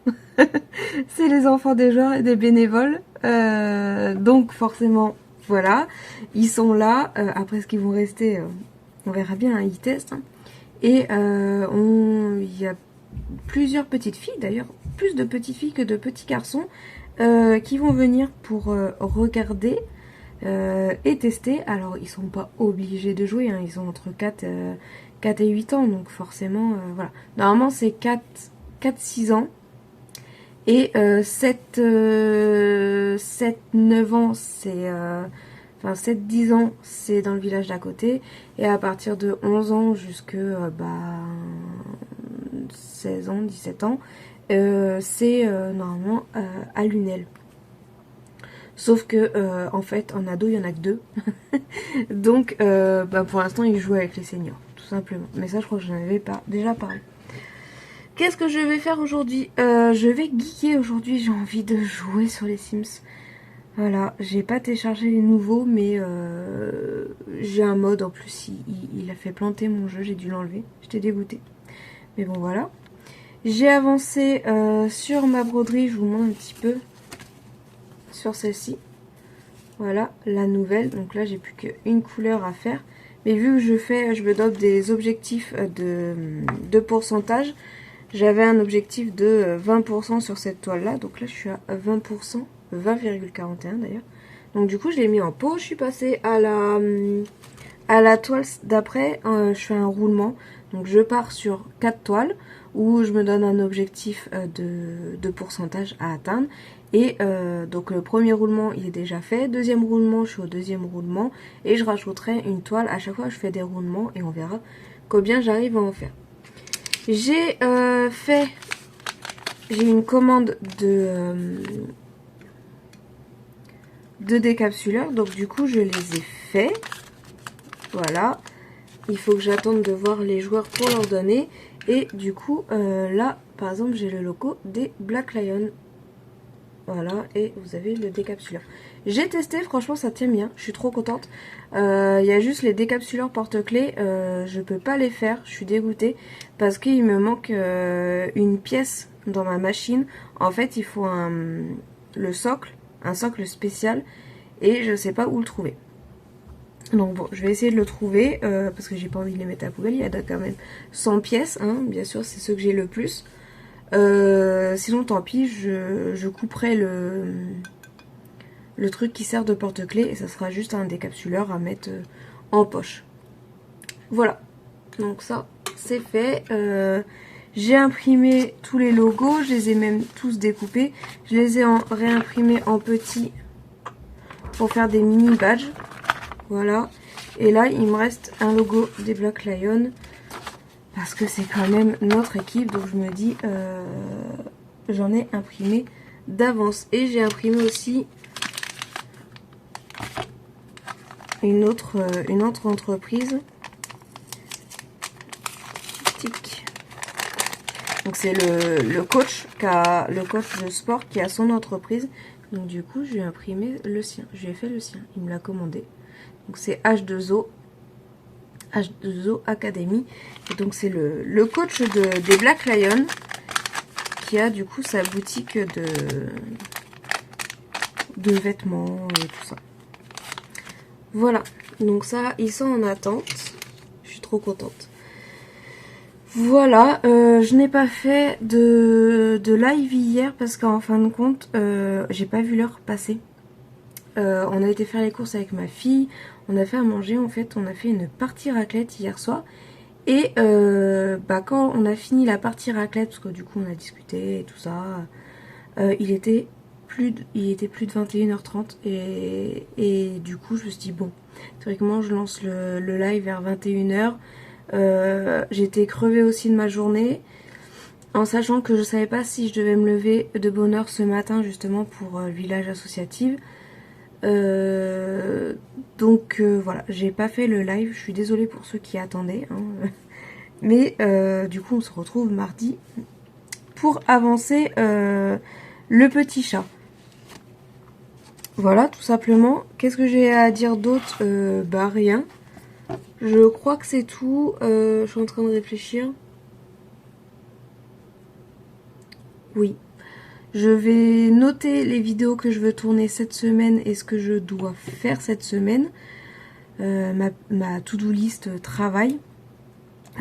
C'est les enfants des joueurs et des bénévoles. Donc forcément, voilà, ils sont là. Après ce qu'ils vont rester, on verra bien, hein, ils testent. Hein. Et il y a plusieurs petites filles, d'ailleurs, plus de petites filles que de petits garçons, qui vont venir pour regarder et tester. Alors ils sont pas obligés de jouer, hein, ils ont entre 4 et 8 ans, donc forcément, voilà. Normalement c'est 4-6 ans. Et 7-9 ans, c'est... Enfin 7-10 ans, c'est dans le village d'à côté. Et à partir de 11 ans jusque 16 ans, 17 ans, c'est normalement à Lunel. Sauf que en fait en ado il y en a que 2. Donc pour l'instant ils jouent avec les seniors, tout simplement. Mais ça je crois que j'en avais pas déjà parlé. Qu'est-ce que je vais faire aujourd'hui? Je vais geeker aujourd'hui, j'ai envie de jouer sur les Sims. Voilà, j'ai pas téléchargé les nouveaux, mais j'ai un mode en plus, il a fait planter mon jeu, j'ai dû l'enlever, j'étais dégoûtée. Mais bon voilà. J'ai avancé sur ma broderie, je vous montre un petit peu sur celle-ci. Voilà, la nouvelle, donc là j'ai plus qu'une couleur à faire. Mais vu que je me donne des objectifs de pourcentage, j'avais un objectif de 20% sur cette toile-là, donc là je suis à 20%, 20,41 d'ailleurs. Donc du coup je l'ai mis en pot, je suis passée à la toile d'après, je fais un roulement. Donc je pars sur 4 toiles où je me donne un objectif de pourcentage à atteindre. Et donc le premier roulement il est déjà fait, deuxième roulement je suis au deuxième roulement et je rajouterai une toile à chaque fois que je fais des roulements et on verra combien j'arrive à en faire. J'ai une commande de décapsuleurs, donc du coup je les ai fait. Voilà, il faut que j'attende de voir les joueurs pour leur donner. Et du coup là par exemple j'ai le logo des Black Lions. Voilà, et vous avez le décapsuleur. J'ai testé, franchement ça tient bien, je suis trop contente. Il y a juste les décapsuleurs porte-clés, je peux pas les faire, je suis dégoûtée. Parce qu'il me manque une pièce dans ma machine. En fait il faut un socle spécial, et je sais pas où le trouver. Donc bon, je vais essayer de le trouver, parce que j'ai pas envie de les mettre à la poubelle. Il y a quand même 100 pièces, hein, bien sûr c'est ceux que j'ai le plus. Sinon tant pis, je couperai le truc qui sert de porte-clés et ça sera juste un décapsuleur à mettre en poche. Voilà, donc ça c'est fait. J'ai imprimé tous les logos, je les ai même tous découpés. Je les ai réimprimés en petits pour faire des mini badges. Voilà, et là il me reste un logo des Black Lions. Parce que c'est quand même notre équipe, donc je me dis, j'en ai imprimé d'avance. Et j'ai imprimé aussi une autre entreprise. Tic. Donc c'est le coach de sport qui a son entreprise. Donc du coup, je lui ai imprimé le sien. Je lui ai fait le sien. Il me l'a commandé. Donc c'est H2O Academy. Et donc c'est le coach des Black Lions qui a du coup sa boutique de vêtements et tout ça. Voilà, donc ça ils sont en attente. Je suis trop contente. Voilà, je n'ai pas fait de live hier parce qu'en fin de compte j'ai pas vu l'heure passer. on a été faire les courses avec ma fille, on a fait à manger, en fait on a fait une partie raclette hier soir. Et quand on a fini la partie raclette, parce que du coup on a discuté et tout ça, il était plus de 21h30 et du coup je me suis dit bon, théoriquement je lance le live vers 21h. J'étais crevée aussi de ma journée, en sachant que je savais pas si je devais me lever de bonne heure ce matin justement pour le village associatif. Voilà, j'ai pas fait le live, je suis désolée pour ceux qui attendaient, hein. Mais du coup on se retrouve mardi pour avancer le petit chat. Voilà, tout simplement. Qu'est-ce que j'ai à dire d'autre? Rien. Je crois que c'est tout. Je suis en train de réfléchir. Oui. Je vais noter les vidéos que je veux tourner cette semaine et ce que je dois faire cette semaine. Ma to-do list travail.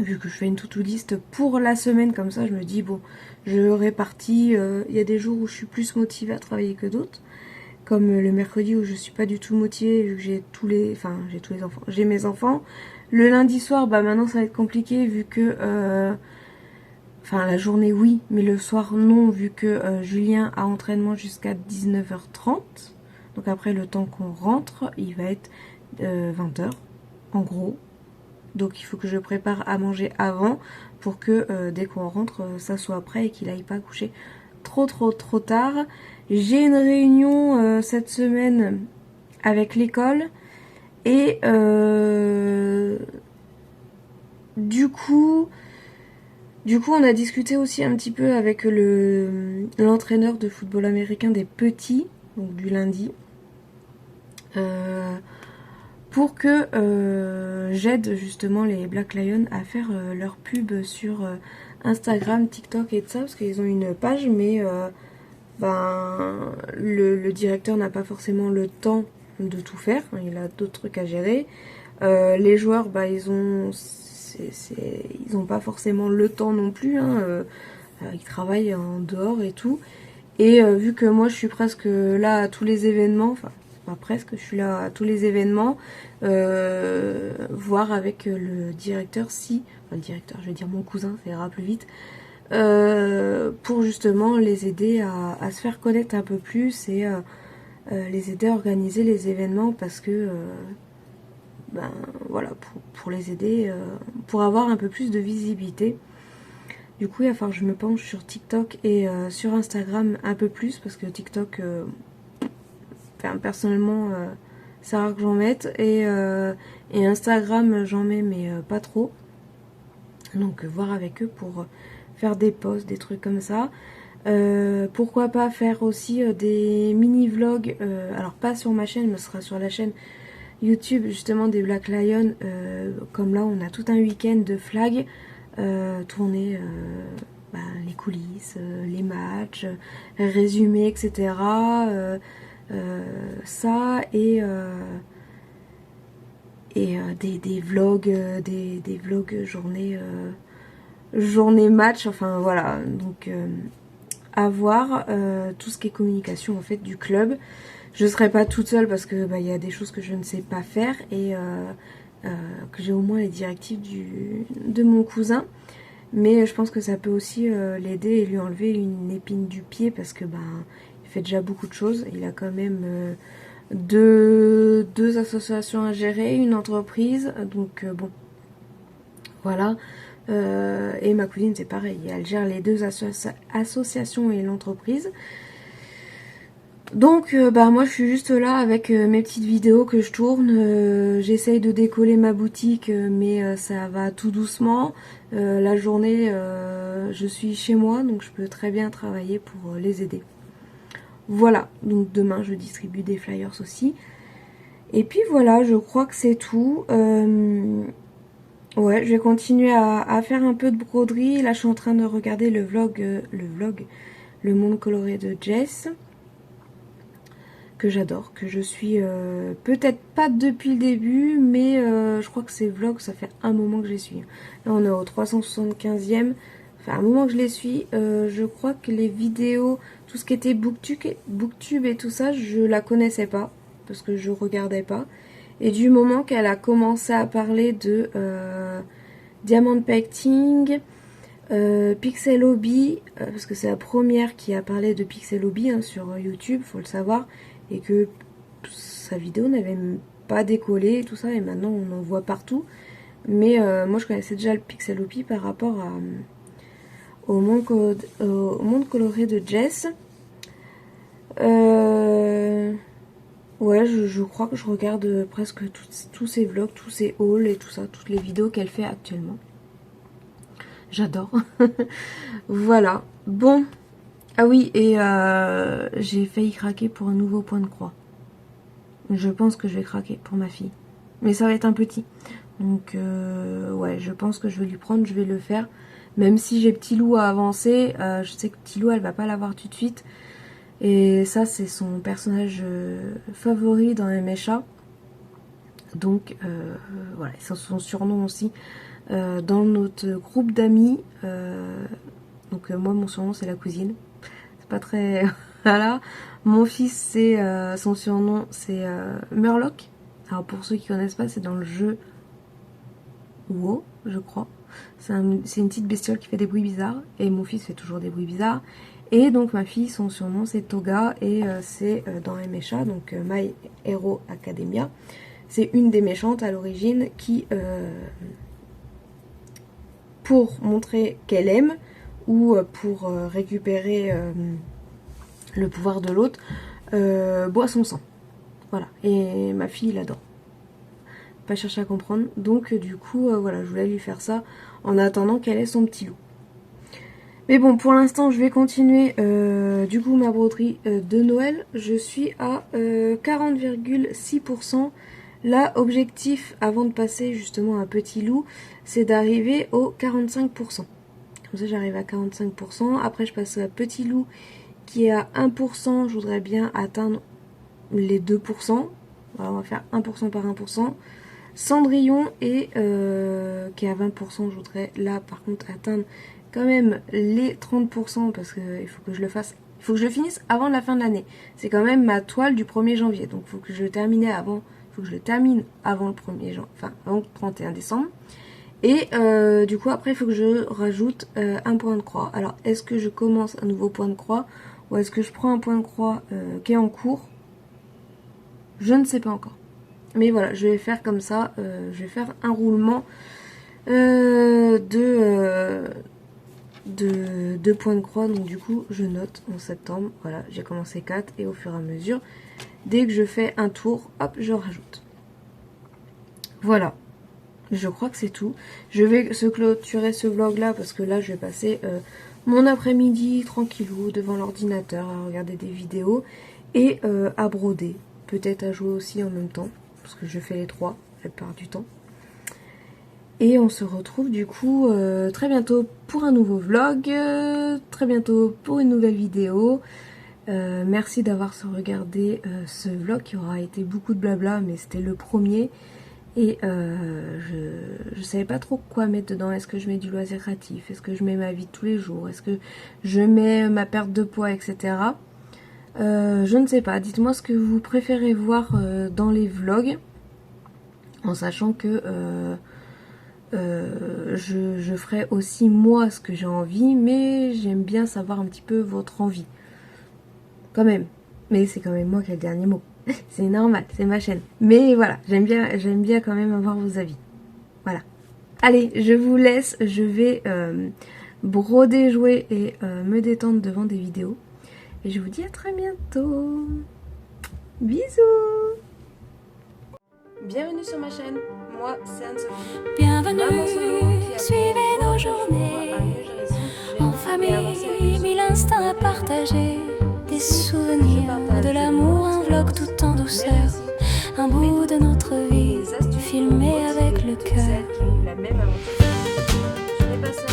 Vu que je fais une to-do list pour la semaine, comme ça je me dis bon, je répartis. Il y a des jours où je suis plus motivée à travailler que d'autres. Comme le mercredi où je suis pas du tout motivée vu que j'ai j'ai mes enfants. Le lundi soir, maintenant ça va être compliqué vu que la journée oui, mais le soir non, vu que Julien a entraînement jusqu'à 19h30. Donc après le temps qu'on rentre, il va être 20h en gros. Donc il faut que je prépare à manger avant pour que dès qu'on rentre, ça soit prêt et qu'il aille pas coucher trop tard. J'ai une réunion cette semaine avec l'école et du coup on a discuté aussi un petit peu avec l'entraîneur de football américain des petits, donc du lundi, pour que j'aide justement les Black Lions à faire leur pub sur Instagram, TikTok et tout ça, parce qu'ils ont une page, mais le directeur n'a pas forcément le temps de tout faire, il a d'autres trucs à gérer. Les joueurs, ils ont pas forcément le temps non plus, ils travaillent en dehors et tout. Et vu que moi je suis presque là à tous les événements, je suis là à tous les événements, voir avec le directeur je vais dire mon cousin, ça ira plus vite, pour justement les aider à se faire connaître un peu plus et les aider à organiser les événements parce que pour les aider, pour avoir un peu plus de visibilité. Du coup il va falloir que je me penche sur TikTok et sur Instagram un peu plus parce que TikTok personnellement c'est rare que j'en mette et Instagram j'en mets mais pas trop. Donc voir avec eux pour faire des posts, des trucs comme ça. Pourquoi pas faire aussi des mini-vlogs, alors pas sur ma chaîne mais ce sera sur la chaîne YouTube justement des Black Lions, comme là on a tout un week-end de flag, tourner les coulisses, les matchs, résumés, etc. Ça et des vlogs, des vlogs journée match, enfin voilà, donc à voir tout ce qui est communication en fait du club. Je serai pas toute seule parce que y a des choses que je ne sais pas faire et que j'ai au moins les directives de mon cousin, mais je pense que ça peut aussi l'aider et lui enlever une épine du pied parce que il fait déjà beaucoup de choses. Il a quand même deux associations à gérer, une entreprise, donc bon voilà. Et ma cousine c'est pareil, elle gère les deux associations et l'entreprise. Donc moi je suis juste là avec mes petites vidéos que je tourne, j'essaye de décoller ma boutique mais ça va tout doucement. La journée je suis chez moi donc je peux très bien travailler pour les aider. Voilà, donc demain je distribue des flyers aussi. Et puis voilà, je crois que c'est tout. Ouais, je vais continuer à faire un peu de broderie. Là je suis en train de regarder le vlog Le Monde Coloré de Jess, que j'adore, que je suis peut-être pas depuis le début, mais je crois que ces vlogs, ça fait un moment que je les suis. Là on est au 375e, enfin un moment que je les suis. Je crois que les vidéos, tout ce qui était booktube et tout ça, je la connaissais pas. parce que je regardais pas. Et du moment qu'elle a commencé à parler de Diamond Painting, Pixel Hobby, parce que c'est la première qui a parlé de Pixel Hobby hein, sur YouTube, faut le savoir, et que sa vidéo n'avait pas décollé et tout ça, et maintenant on en voit partout. Mais moi je connaissais déjà le Pixel Hobby par rapport au monde coloré de Jess. Ouais, je crois que je regarde presque tous ses vlogs, tous ses hauls et tout ça, toutes les vidéos qu'elle fait actuellement. J'adore. Voilà. Bon. Ah oui, et j'ai failli craquer pour un nouveau point de croix. Je pense que je vais craquer pour ma fille. Mais ça va être un petit. Donc, ouais, je pense que je vais lui prendre, je vais le faire. Même si j'ai Petit Loup à avancer, je sais que Petit Loup, elle va pas l'avoir tout de suite. Et ça, c'est son personnage favori dans MHA. Donc, voilà, c'est son surnom aussi. Dans notre groupe d'amis, donc moi mon surnom c'est la cousine, c'est pas très voilà. Mon fils c'est son surnom c'est Murloc. Alors pour ceux qui connaissent pas, c'est dans le jeu WoW je crois. C'est une petite bestiole qui fait des bruits bizarres et mon fils fait toujours des bruits bizarres. Et donc ma fille son surnom c'est Toga et c'est dans MHA donc My Hero Academia. C'est une des méchantes à l'origine qui pour montrer qu'elle aime ou pour récupérer le pouvoir de l'autre, boit son sang. Voilà, et ma fille l'adore. Pas chercher à comprendre, donc du coup, voilà, je voulais lui faire ça en attendant qu'elle ait son petit loup. Mais bon, pour l'instant, je vais continuer du coup ma broderie de Noël. Je suis à 40,6%. Là, objectif, avant de passer justement à Petit Loup, c'est d'arriver au 45%. Comme ça, j'arrive à 45%. Après, je passe à Petit Loup, qui est à 1%. Je voudrais bien atteindre les 2%. Voilà, on va faire 1% par 1%. Cendrillon, et qui est à 20%. Je voudrais, là, par contre, atteindre quand même les 30%, parce qu'il faut que je le fasse. Il faut que je le finisse avant la fin de l'année. C'est quand même ma toile du 1er janvier. Donc, il faut que je le termine avant... faut que je le termine avant le 1er janvier, enfin avant le 31 décembre. Et du coup après il faut que je rajoute un point de croix. Alors est-ce que je commence un nouveau point de croix ou est-ce que je prends un point de croix qui est en cours? Je ne sais pas encore. Mais voilà, je vais faire comme ça, je vais faire un roulement de points de croix. Donc du coup je note en septembre, voilà, j'ai commencé 4 et au fur et à mesure, dès que je fais un tour, hop, je rajoute. Voilà, je crois que c'est tout. Je vais se clôturer ce vlog là parce que là je vais passer mon après-midi tranquillou devant l'ordinateur à regarder des vidéos et à broder. Peut-être à jouer aussi en même temps parce que je fais les trois la plupart du temps. Et on se retrouve du coup très bientôt pour un nouveau vlog, très bientôt pour une nouvelle vidéo. Merci d'avoir regardé ce vlog qui aura été beaucoup de blabla, mais c'était le premier. Et je savais pas trop quoi mettre dedans. Est-ce que je mets du loisir créatif? Est-ce que je mets ma vie de tous les jours? Est-ce que je mets ma perte de poids, etc. Je ne sais pas. Dites-moi ce que vous préférez voir dans les vlogs. En sachant que je ferai aussi moi ce que j'ai envie. Mais j'aime bien savoir un petit peu votre envie. Quand même. Mais c'est quand même moi qui ai le dernier mot. C'est normal, c'est ma chaîne. Mais voilà, j'aime bien quand même avoir vos avis. Voilà. Allez, je vous laisse. Je vais broder, jouer et me détendre devant des vidéos. Et je vous dis à très bientôt. Bisous. Bienvenue sur ma chaîne. Moi, c'est Anne-Sophie. Bienvenue, suivez nos journées. En famille, mille instants à partager. Des souvenirs de l'amour, un vlog tout en douceur. Un bout de notre vie, filmé avec le cœur. Celle qui a eu la même aventure. Je n'ai pas ça.